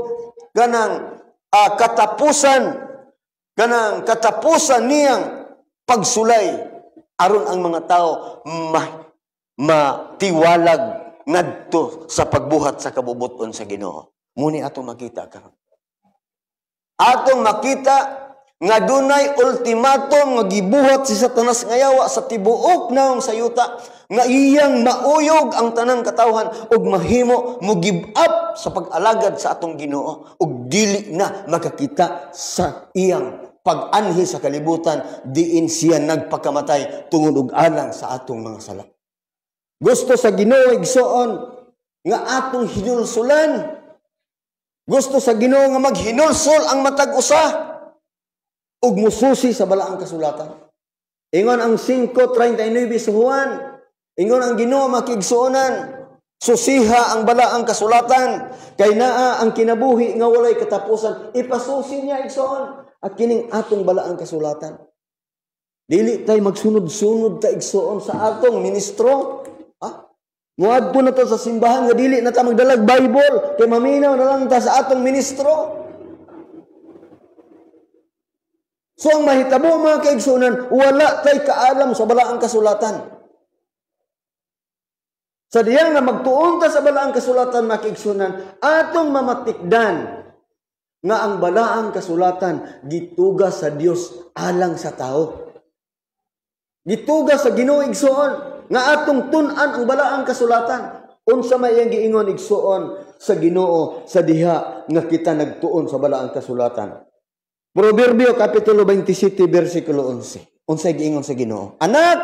ganang katapusan niyang pagsulay aron ang mga tao matiwalag ngadto sa pagbuhat sa kabubuton sa Ginoo. Muni atong makita karon. Atong makita nga dunay ultimatum nga gibuhat si Satanas ngayawa sa tibuok naong sayuta nga iyang mauyog ang tanang katawhan ug mahimo mo give up sa pag-alagad sa atong Ginoo ug dili na makakita sa iyang pag-anhi sa kalibutan diin siya nagpakamatay tungod og alang sa atong mga sala. Gusto sa Ginoo igsuon nga atong hinulsulan. Gusto sa Ginoo nga maghinulsol ang matag usa ug mususi sa balaang kasulatan. Ingon ang 5:39 sa Juan, ingon ang Ginoo makigsuonan, susiha ang balaang kasulatan kay naa ang kinabuhi nga walay katapusan. Ipasusi niya igsuon at kining atong balaang kasulatan. Dili tay magsunod-sunod ta igsuon sa atong ministro. Muadto na ta sa simbahan nga dili na ta magdalag Bible kay maminaw na lang ta sa atong ministro. So ang mahitabo mga kaigsunan, wala tay kaalam sa balaang kasulatan. Sa diyang na magtuon ta sa balaang kasulatan mga kaigsunan, atong mamatikdan nga ang balaang kasulatan gitugas sa Dios alang sa tao. Gitugas sa Ginoo igsuon nga atong tun-an ang balaang kasulatan. Unsa may iyang giingon igsuon sa Ginoo sa diha nga kita nagtuon sa balaang kasulatan. Proverbio kapitulo 27 bersikulo 11. Unsay giingon sa Ginoo? Anak,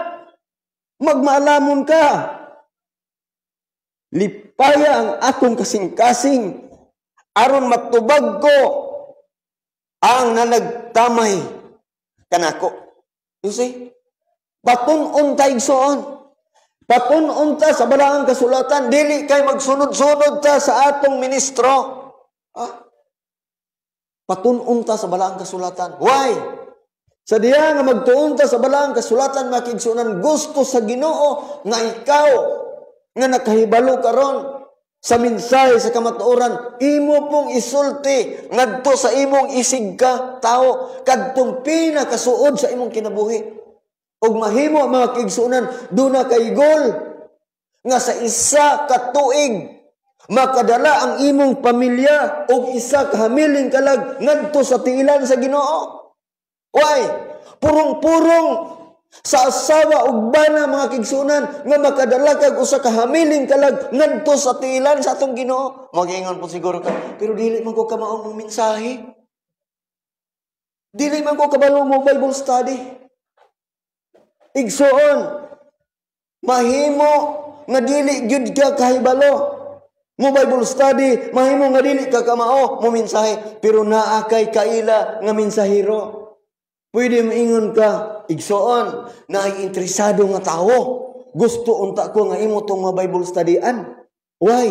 magmaalamon ka. Lipaya ang atong kasing-kasing aron matubag ko ang nanagtamay kanako. You see? Patun-on ta igsuon. Patun-on ta sa balaang kasulatan. Dili kay magsunod-sunod ta sa atong ministro. Patun-on ta sa balaang kasulatan. Why? Sa diya nga magtuon ta sa balaang kasulatan makigsunan gusto sa Ginoo nga ikaw nga nakahibalo karon sa mensahe sa kamatuoran, imo pong isulti ngadto sa imong isig ka tao kadtong pinakasuod sa imong kinabuhi. Og mahimo mga kigsunan duna kay gol nga sa isa ka tuig makadala ang imong pamilya og isa ka hamiling kalag ngadto sa tiilan sa Ginoo. Why? Purong-purong sa asawa ug bana mga kigsunan nga makadala kag usa ka hamiling kalag ngadto sa tiilan sa atong Ginoo. Mag-ingon po siguro ka, pero dili man ko kamaong mensahe. Dili man ko kabalo mo Bible study. Igsuon, mahimo nga dili gyud ka kahibalo mo Bible study, mahimo nga dili ka kamao mo mensahe, pero naa kay kaila nga mensahero. Pwede maingon ka, igsuon, na ay interesado nga tao. Gusto unta ko nga imo tong mga Bible studyan. Why?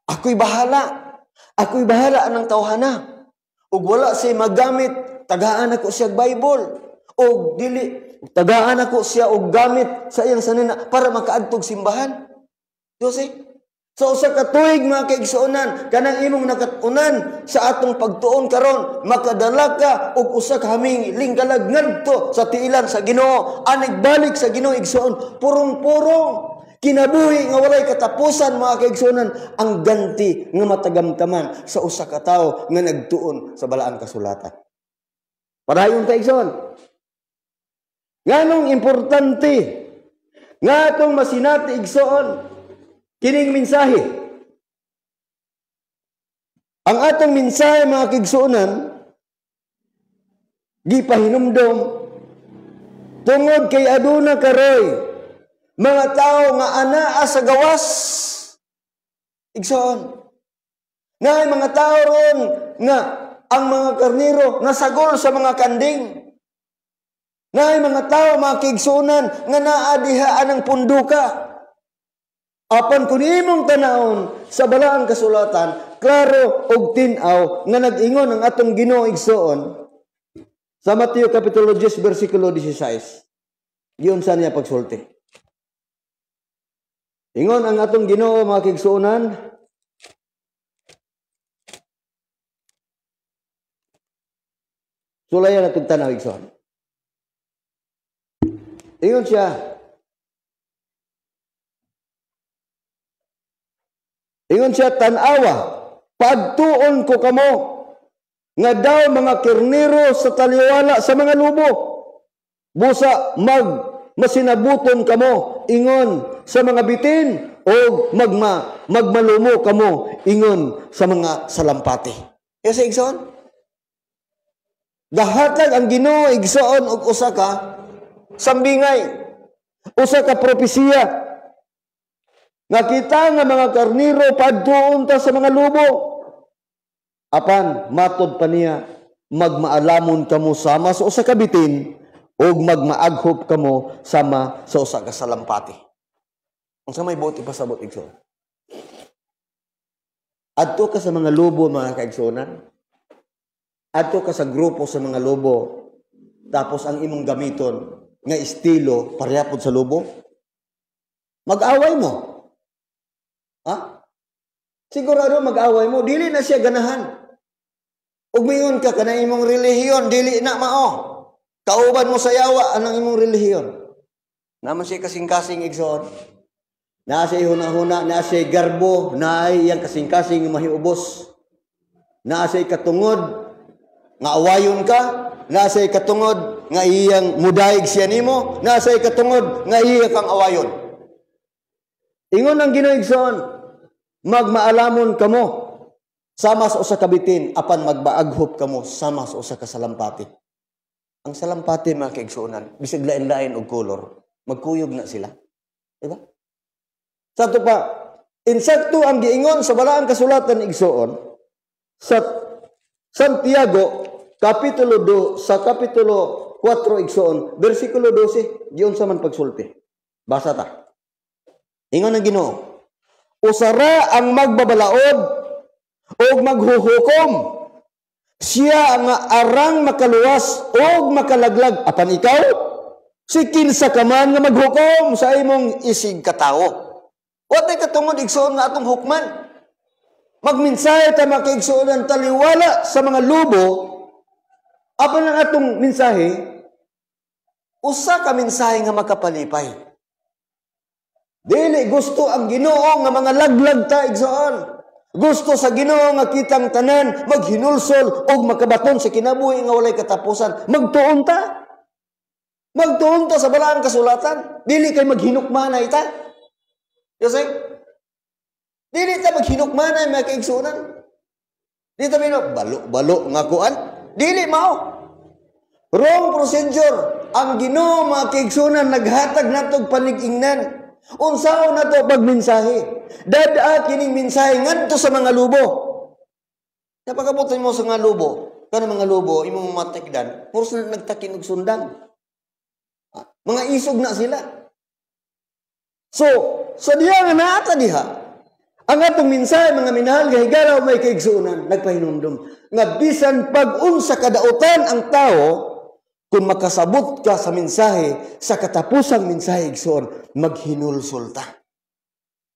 Ako'y bahala. Ako'y bahala anang tawhana. Ug wala siya magamit, tagaan ako siya Bible. O dili, tagaan ako siya og gamit sa iyang sanina para makaadtog simbahan. Diyos so sa katuig mga kaigsuonan, kanang imong nakatunan sa atong pagtuon karon, makadala ka og usa ka hamiling kalag ngadto sa tiilan sa Ginoo. Anig balik sa Ginoo igsuon, purong-purong kinabuhi nga walay katapusan mga kaigsuonan, ang ganti nga matagamtaman sa usa ka tawo nga nagtuon sa balaang kasulatan. Padayon ta igsuon. Nganong importante nga atong masinati igsuon kining mensahe. Ang atong mensahe mga kigsuonan gipahinumdom tungod kay aduna karoy mga tao nga anaa sa gawas. Igsuon. Na mga tao ron nga ang mga karniro nasagol sa mga kanding. Na mga tao mga kaigsunan nga naadihaan ng punduka. Apan kung imong tanawon sa balaang kasulatan, klaro og tin-aw nga nag-ingon ang atong Ginoo igsoon sa Mateo Kapitulo 10, versikulo 16. Giyon sa niya pagsulti. Ingon ang atong Ginoo mga kaigsuonan, sulayan na itong tanaw igsoon. Ingon siya, tanawa, pagtuon ko kamo, nga daw mga kirniro sa taliwala sa mga lubo. Busa masinabuton kamo, ingon sa mga bitin, o magmalumo kamo, ingon sa mga salampati. Kasi igsoon, dahatag ang Ginoo igsoon og usa ka sambingay, usa ka propesiya. Nga kita nga mga karniro padtuon ta sa mga lubo. Apan matod pa niya, magmaalamon kamo sama sa usa ka bitin ug magmaaghop kamo sama sa usa ka salampati. Unsa may buti pasabot igsoon? Adto ka sa mga lubo mga kaigsuonan. Adto ka sa grupo sa mga lubo. Tapos ang imong gamiton nga estilo parehapon sa lubo. Mag-away mo. Ha? Sigurado mag-away mo, dili na siya ganahan. Ug mingon ka kana imong relihiyon, dili na mao. Kauban mo sa yawa anang imong relihiyon. Naman siya kasing-kasing igsoon. Na siya huna-huna, na siya garbo, na iyang kasing-kasing mahiubos. Na siya katungod nga awayon ka, na siya katungod nga iyang mudayeg siya nimo, na siya katungod nga iya kang awayon. Ingon ang Ginoo igsoon, magmaalamon kamo sama sa usa ka bitin apan magbaaghop kamo sama sa usa ka salampati. Ang salampati mga kaigsuonan, bisig lain-lain og kolor, magkuyog na sila. Diba? Sa to pa, insakto ang giingon sa balaang kasulatan igsoon sa Santiago kapitulo 2 sa kapitulo 4 igsoon, bersikulo 12, giyon sa man pagsulti. Basa ta. Ingon ang Ginoo, usara ang magbabalaod o maghuhukom. Siya ang arang makaluwas o makalaglag. Apan ikaw, si kinsa ka man nga maghukom sa imong isig katao. What ay katungod igsoon nga atong hukman? Magmensahe ta makaigsuonan taliwala sa mga lubo. Apan ang atong mensahe, usa ka mensahe nga makapalipay. Dili gusto ang Ginoo nga mga laglag ta igsoon. Gusto sa Ginoo nga kitang tanan maghinulsol og makabaton sa kinabuhi nga walay katapusan. Magtuon ta. Magtuon ta sa balaang kasulatan. Dili kay maghinukmanay ta. Yosef? Dili ta maghinukmanay mga kaigsuonan. Dili ta balo nga kuan. Dili mao. Wrong procedure. Ang Ginoo mga kaigsuonan naghatag natog panig-ingnan. Unsaon na to pagmensahe? Dada kining mensahe ngadto sa mga lubo. Napakabutan mo sa mga lubo. Kana mga lubo, imong matikdan, puros na nagtakin og sundan. Mga isog na sila. So, sa diha nga naata diha, ang atong mensahe mga minahal nga higala may kaigsuonan, nagpahinumdum nga bisan pag-unsa kadautan ang tao, kung makasabot ka sa mensahe, sa katapusang mensahe igsoon, maghinulsulta.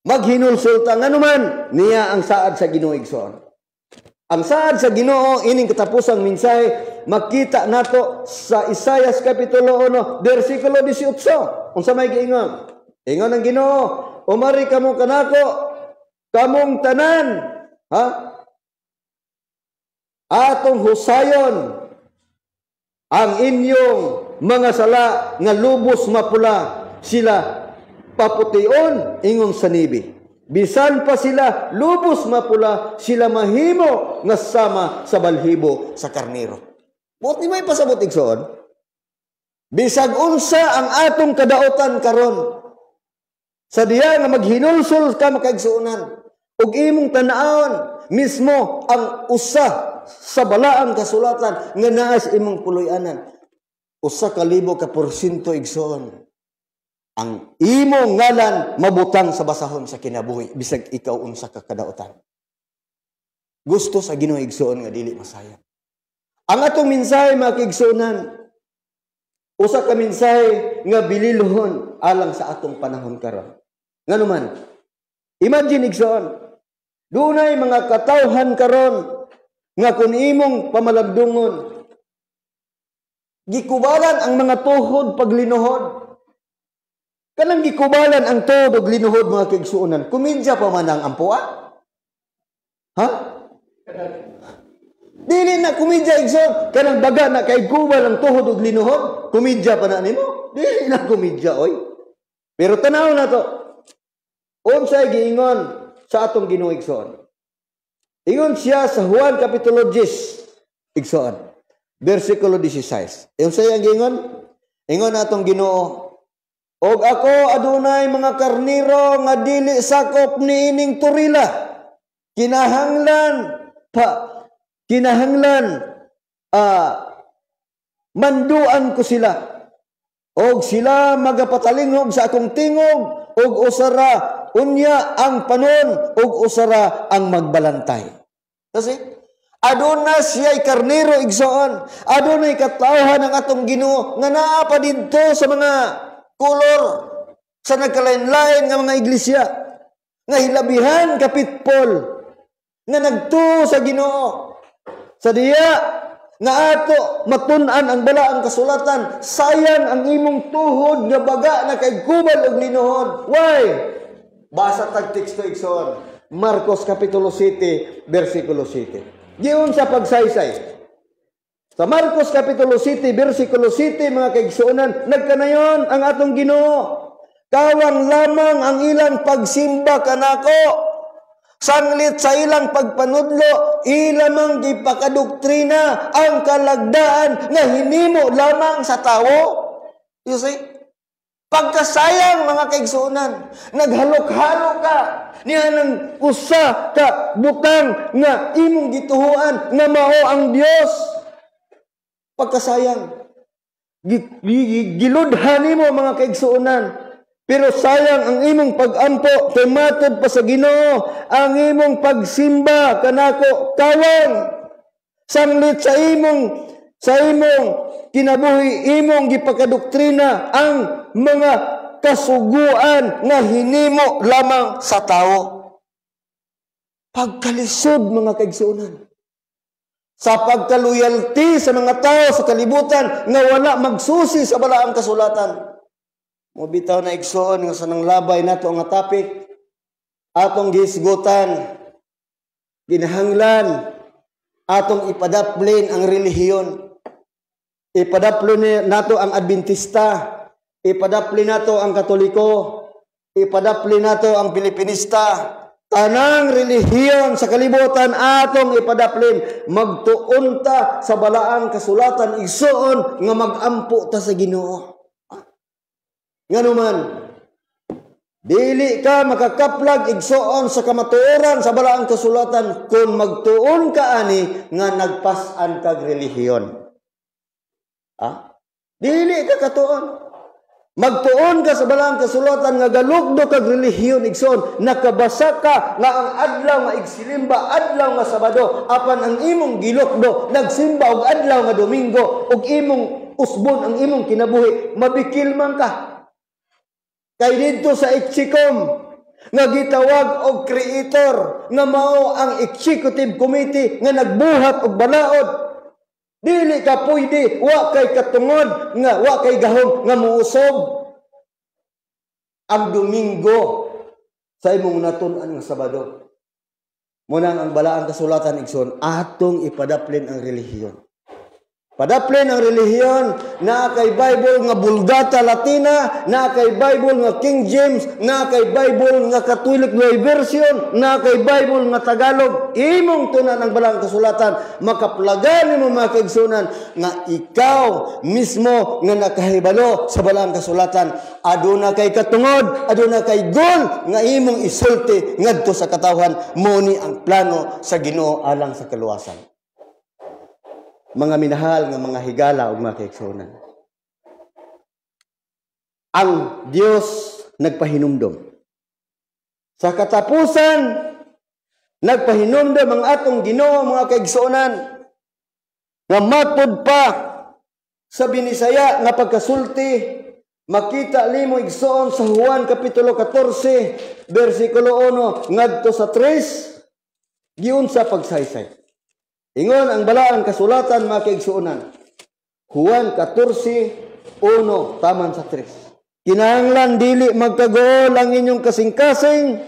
Maghinulsulta nga naman niya ang saad sa Ginoo igsoon. Ang saad sa Ginoo ining katapusang mensahe makita nato sa Isaias kapitulo 1 bersikulo 18. Unsa may giingon? Ingon ang Ginoo, umari kamo kanako kamong tanan, ha? Atong husayon ang inyong mga sala nga lubos mapula, sila papution ingon sa nibi. Bisan pa sila lubos mapula, sila mahimo nga sama sa balhibo sa karniro. Buot ni may pasabot igsoon. Bisag unsa ang atong kadautan karon, sa diha nga maghinulsol ka makaigsuonan, ug imong tan-awon mismo ang usa sa balaang kasulatan nga naa sa imong puloy-anan. 1,000% igsoon. Ang imong ngalan mabutang sa basahon sa kinabuhi bisag ikaw unsa ka kadaotan. Gusto sa Ginoo igsoon nga dili masayang. Ang atong mensahe mga kaigsuonan, usa ka mensahe nga bililohon alang sa atong panahon karon. Nganuman, imagine igsoon, dunay mga katawhan karon nga kung imong pamalabdungon, gikubalan ang mga tuhod paglinuhod. Kanang gikubalan ang tuhod ug linuhod mga kaigsuonan, kumidya pa man ang ampua? Ha? Dili na kumidya igsoon, kanang baga na kay kubal ang tuhod ug linuhod, kumidya pa na nimo? Dili na kumidya oy. Pero tanaw na to. Unsay giingon sa atong Ginoo igsoon? Ingon siya sa Juan kapitulo 10 igsoon, bersikulo 16. Unsay ang giingon? Ingon atong Ginoo, og ako adunay mga karniro nga dili sakop niining turila. Kinahanglan manduan ko sila. Og sila magapatalingog sa akong tingog, og usara unya ang panon, og usara ang magbalantay. Kasi aduna siya'y karnero igsoon, adunay katawhan ang atong Ginoo nga naa pa didto sa mga kolor sa nagkalain-lain nga mga iglesia nga hilabihan kapitpol nga nagtuo sa Ginoo. Sa diya nga ato matun-an ang balaang kasulatan, sayang ang imong tuhod nga baga na kay kubal og linuhod. Why? Basa tag teksto igsoon, Marcos kapitulo 7 bersikulo 7. Giun sa pagsaysay. Sa Marcos kapitulo 7 bersikulo 7 mga kaigsuonan, nagkanayon ang atong Ginoo. Kawang lamang ang ilang pagsimba kanako. Sanglit sa ilang pagpanudlo, ilamang gipakadoktrina ang kalagdaan nga hinimo lamang sa tawo. You see? Pagkasayang mga kaigsuonan, naghalok-halok ka niya ng usa ka butang nga imong gituhuan nga mao ang Dios. Pagkasayang, giludhan nimo mga kaigsuonan. Pero sayang ang imong pag-ampo kay matod pa sa Ginoo, ang imong pagsimba kanako kawang sanglit sa imong kinabuhi imong gipakadoktrina ang mga kasuguan nga hinimo lamang sa tao. Pagkalisod mga kaigsuonan, sa pagkaluyalty sa mga tao sa kalibutan nga wala magsusi sa balaang kasulatan. Mobitaw na igsoon nga sa nang labay nato nga topic atong gihisgutan, ginahanglan atong ipadaplin ang relihiyon. Ipadaplin nato ang Adventista, ipadaplin nato ang Katoliko, ipadaplin nato ang Pilipinista. Tanang relihiyon sa kalibutan atong ipadaplin, magtuon ta sa balaang kasulatan igsoon nga magampo ta sa Ginoo. Nganuman, dili ka makakaplag igsoon sa kamatuoran sa balaang kasulatan kung magtuon ka ani nga nagpasan kag relihiyon. Dili ka katuon. Magtuon ka sa balaang kasulatan nga galugdo kag relihiyon igsoon, nakabasa ka nga ang adlaw nga igsilimba, adlaw nga Sabado, apan ang imong gilukdo nagsimba og adlaw nga Domingo, og imong usbon ang imong kinabuhi, mabikil man ka. Kay dito sa Exicom nga gitawag og creator nga mao ang executive committee nga nagbuhat og balaod. Dili ka pwede, wa kay katungod nga wa kay gahom nga muusob ang Domingo sa imong natun-an nga Sabado. Muna ang balaang kasulatan igsoon, atong ipadaplin ang relihiyon. Padaplen ang relihiyon, na kay Bible nga Vulgata Latina, na kay Bible nga King James, na kay Bible nga Catholic Way Version, na kay Bible nga Tagalog. Imong tunan ang balang kasulatan, makaplagan mo mga kaigsunan nga ikaw mismo nga nakahibalo sa balang kasulatan. Aduna kay katungod, aduna kay gol nga imong isulti ngadto sa katawhan. Muni ang plano sa Ginoo alang sa kaluwasan. Mga minahal nga mga higala ug mga kaigsunan. Ang Dios nagpahinumdom. Sa katapusan, nagpahinumdom ang atong Ginoo mga kaigsunan nga matud pa sa binisaya nga pagkasulti. Makita nimo igsoon sa Juan kapitulo 14 bersikulo 1 ngadto sa 3 giun sa pagsaysay. Ingon ang balaang kasulatan mga kaigsuonan. Juan 14:1 taman sa 3. Kinahanglan dili magkagool ang inyong kasing-kasing,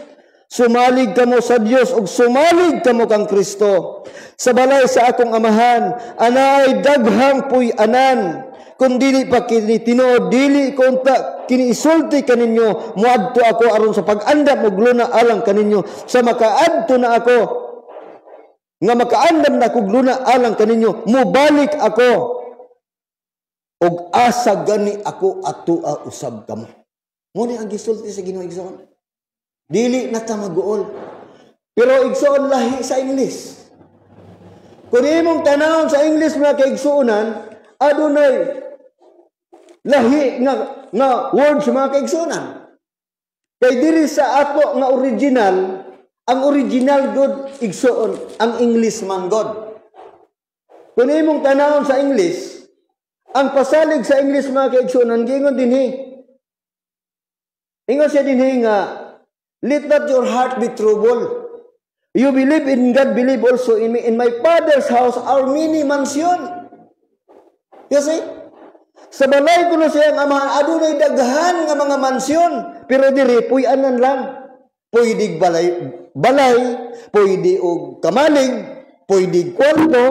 sumalig kamo sa Dios ug sumalig kamo kang Kristo. Sa balay sa akong amahan, anay daghang puy-anan. Kung dili pa kini tinuod, dili konta kiniisulti kaninyo, muadto ako aron sa pag-andam og luna alang kaninyo. Sa makaadto na ako, nga makaandam na kog luna alang kaninyo, mubalik ako og asa gani ako atua usab kamo. Muni ang gisulti sa Ginoo igsoon. Dili na ta maguol. Pero igsoon lahi sa English. Kung imong tanawon sa English mga kaigsuonan, adunay lahi nga words mga kaigsuonan. Kay diri sa ato nga original, ang original God igsoon, ang English man God. Kung imong tanawon sa English, ang pasalig sa English mga kaigsuonan, gingon dinhi. Ingon siya dinhi nga, let not your heart be troubled. You believe in God, believe also in me. In my Father's house are many mansion. Kasi, sa balay ko na siyang amahan, adunay daghan nga mga mansyon, pero diri, puy-anan lang. Pwede balay, pwede og kamalig, pwede kwarto,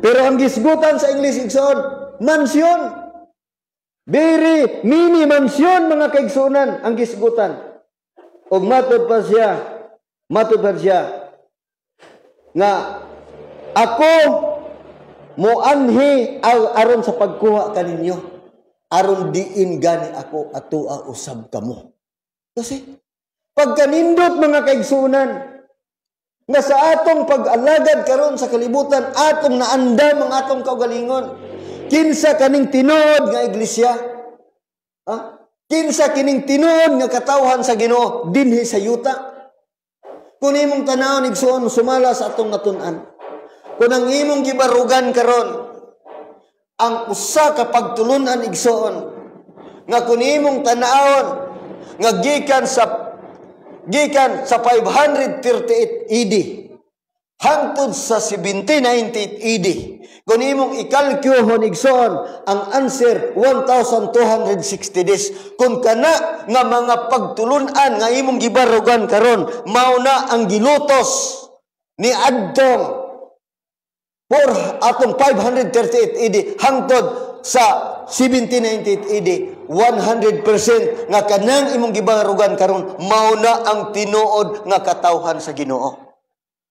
pero ang gisgutan sa English igsoon, mansyon. Very mini mansyon mga kaigsunan ang gisgutan. Og matod pa siya nga ako moanhi aron sa pagkuha kaninyo, aron diin gani ako atua usab kamo. Kasi pagkanindot mga kaigsunan nga sa atong pag-alagad karon sa kalibutan, atong naandam ang atong kaugalingon. Kinsa kaning tinuod nga iglesia? Kinsa kining tinuod nga katawhan sa Ginoo dinhi sa yuta? Kung imong tanawon igsoon sumala sa atong natun-an. Kung ang imong gibarugan karon ang usa ka pagtulunan igsoon nga kung imong tanawon nga gikan sa 538 AD hangtod sa 1798 AD, kung imong ikalkyuhon igsoon, ang answer 1,260 days. Kung kana nga mga pagtulunan nga imong gibarugan karon, mao na ang gilutos ni adtong atong 538 AD hangtod sa 1798 AD, 100% nga kanang imong gibarugan karon mao na ang tinuod nga katawhan sa Ginoo.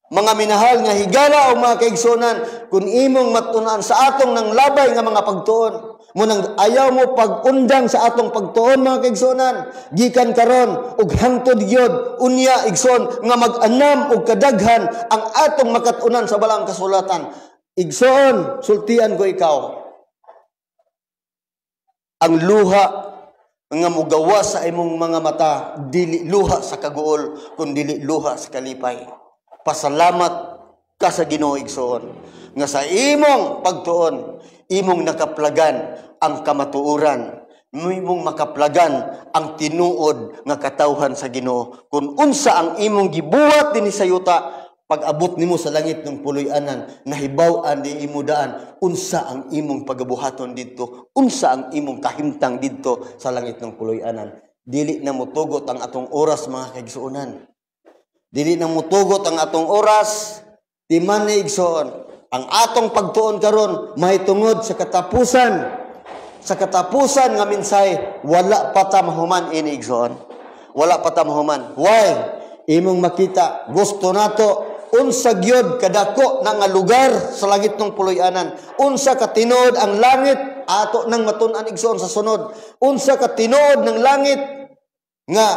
Mga minahal nga higala o mga kaigsunan, kung imong matunan sa atong nang labay nga mga pagtuon, munang ayaw mo pag-undang sa atong pagtuon mga kaigsunan, gikan karon ug hangtod gyud unya igsoon nga mag-anam og kadaghan ang atong makatunan sa balang kasulatan. Igsoon, sultian ko ikaw. Ang luha nga mugawa sa imong mga mata, dili luha sa kaguol, kundi dili luha sa kalipay. Pasalamat ka sa Ginoo igsoon nga sa imong pagtuon, imong nakaplagan ang kamatuoran, imong makaplagan ang tinuod nga katawhan sa Ginoo. Kung unsa ang imong gibuhat dinhi sa yuta, pag-abot nimo sa langit ng puloy-anan, nahibaw-an di imo daan, unsa ang imong pagabuhaton didto, unsa ang imong kahimtang didto sa langit ng puloy-anan. Dili na motugot ang atong oras mga kaigsuonan. Dili na motugot ang atong oras, timan ni igsoon. ang atong pagtuon karon mahitungod sa katapusan. Sa katapusan nga minsay, wala pa ta mahuman ini igsoon. Wala pa ta mahuman. Why? Imong makita, gusto nato unsa gyud kadako na nga lugar sa langit ng puloy-anan. Unsa ka tinuod ang langit ato nang matun-an igsoon sa sunod. Unsa ka tinuod ng langit nga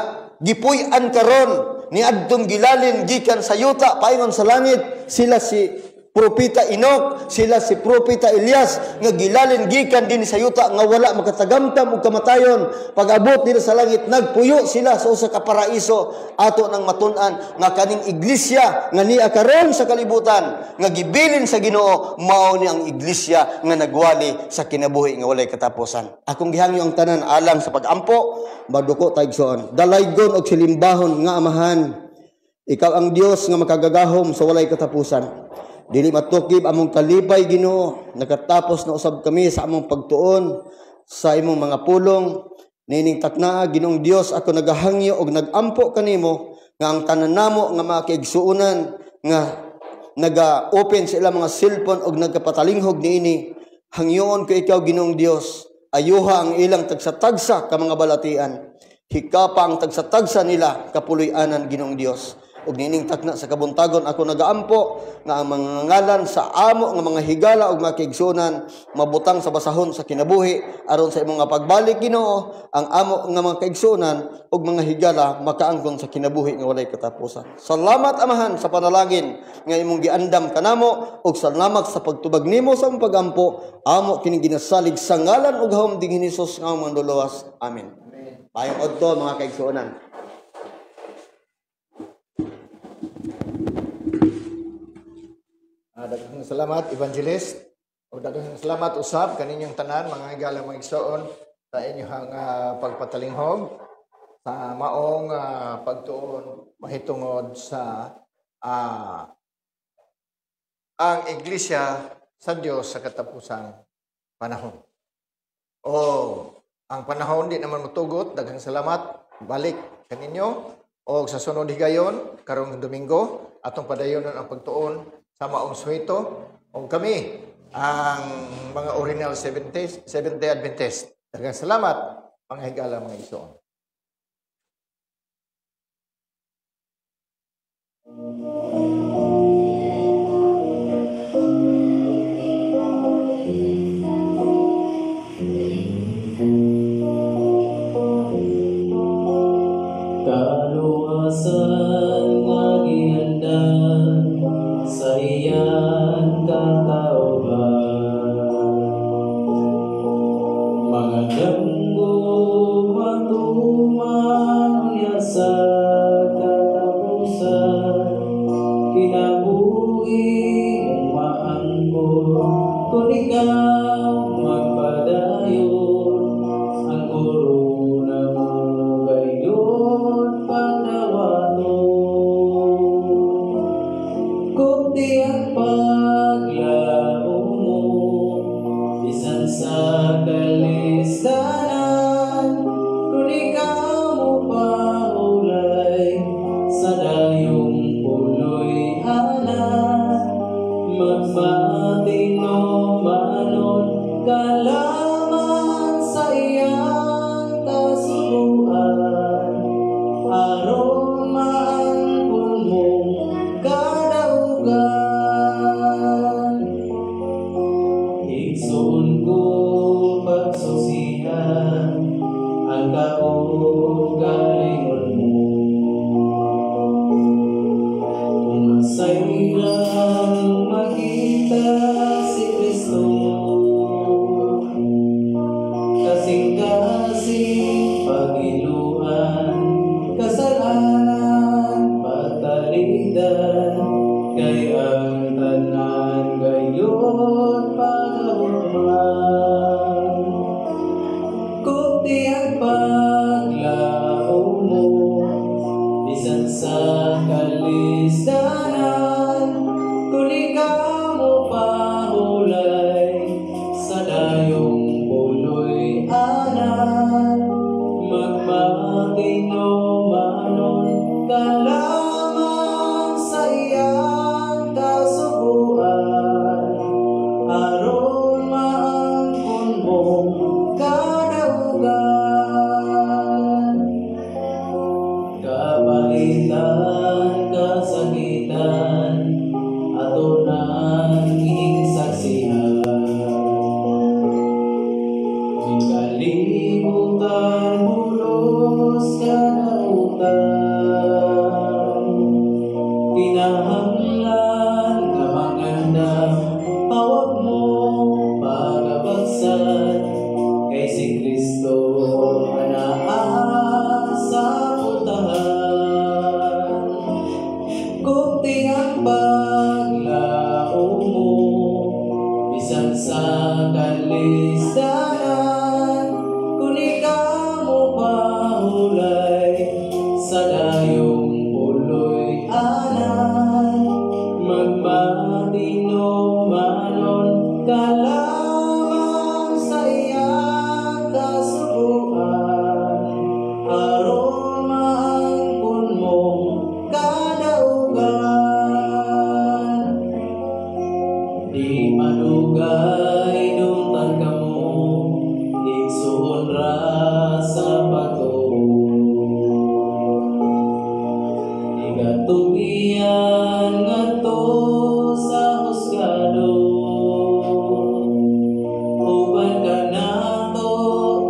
gipuy-an karon ni adtong gilalin gikan sa yuta paingon sa langit. Sila si Propeta Enoch, sila si Propeta Elias nga gilalin gikan din sa yuta nga wala makatagamtam og kamatayon. Pag-abot nila sa langit, nagpuyo sila sa usa ka paraiso ato nang matun-an nga kaning iglesia nga niya karon sa kalibutan nga gibilin sa Ginoo mao ni ang iglesia nga nagwali sa kinabuhi nga walay katapusan. Akong gihangyo ang tanan alang sa pag-ampo, maduko taigsoon. Dalaygon og silimbahon nga amahan. Ikaw ang Dios nga makagagahom sa walay katapusan. Dili matukib among kalipay, Ginoo. Nakatapos na usab kami sa among pagtuon sa imong mga pulong. Nining taknaa, Ginoong Dios, ako nagahangyo og nagampo kanimo nga ang tanan namo nga mga kaigsuonan nga naga-open sa ilang mga cellphone og nagkapatalinghog niini. Hangyoon ko ikaw, Ginoong Dios. Ayuha ang ilang tagsa-tagsa ka mga balatian. Hikapa ang tagsa-tagsa nila kapuloy-anan, Ginoong Dios. Ug nining takna sa kabuntagon ako nagaampo nga ang mga ngalan sa amo nga mga higala ug mga kaigsuonan mabutang sa basahon sa kinabuhi aron sa imong nga pagbalik, Ginoo. Ang amo nga mga kaigsuonan ug mga higala makaangkon sa kinabuhi nga walay katapusan. Salamat Amahan sa panalangin nga imong giandam kanamo ug salamat sa pagtubag nimo sa imong pagampo. Amo kining ginasalig sa ngalan ug gahom ding Hesus nga among manluluwas. Amen. Payong adto mga kaigsuonan. Daghang salamat, Evangelist. O daghang salamat usab kaninyong tanan, mga higala mga igsoon, sa inyong pagpatalinghog sa maong pagtuon mahitungod sa ang iglesia sa Dios sa katapusang panahon. O ang panahon di naman matugot, daghang salamat, balik kaninyo. O sa sunod higayon, karong Domingo, atong padayonon ang pagtuon sa maong suwito, o kami, ang mga original Seventh-day Adventist. Daghang salamat, mga higala, mga igsoon. Kaluwasan nga gihandang sa iyang katauhan, mga damgo matuman niya sa katapusan, kinabuhi umaangkon kung ikaw magpadayon, ang korona mo gayon pagdawaton. Kunti ang paglaho mo, bisan sa kalistanan, kung ikaw mo paulay sa dayong puloy anan, magmatino manon kalaman sa iyang kasubuan, aron maangkon mong kadaugan. Igsoon ko pagsusihan ang kaugalingon mo, kung masayang makita si Kristo, kasing-kasing pagiluan, kasalanan, patalidan, kay ang tanan gayon pagawman. Kunti ang paglaho mo, bisan sa kalistanan, kung ikaw mo pahulay sa dayong puloy anan, magmatino manon kalaman sa iyang kasubuan, ang paglao mo, bisan sa kalistanan, kung ikaw mo pahulay, sa dayong puloy anan, magmatino manon ka lamang sa iyang kasubuan, aron maangkon mo kadaugan. Di manugay dumtan ka mo, igsuon ra sa bato. Igatugian ngadto sa husgado, uban ka nato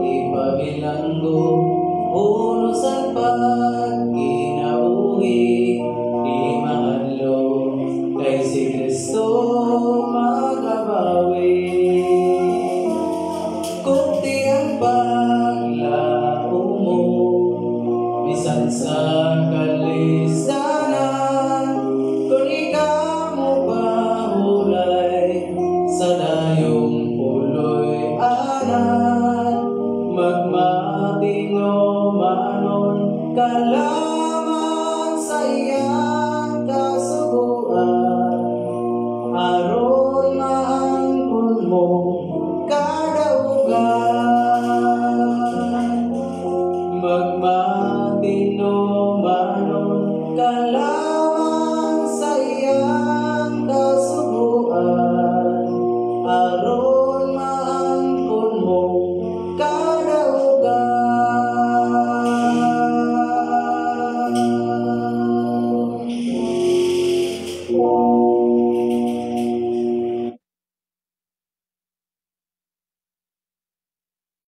ipabilanggo, unusan pagkinabuhi, di mahadlo kay si Kristo magabawi. Kunti ang paglao mo, bisan sa kalistanan, kung ikaw mo pahulay, sa dayong puloy anan, magmatino manon ka lamang sa iyang kasubuan, aron maangkon mo kadaugan. Magmatino manon ka lamang sa iyang kasubuan, aron maangkon mo kadaugan.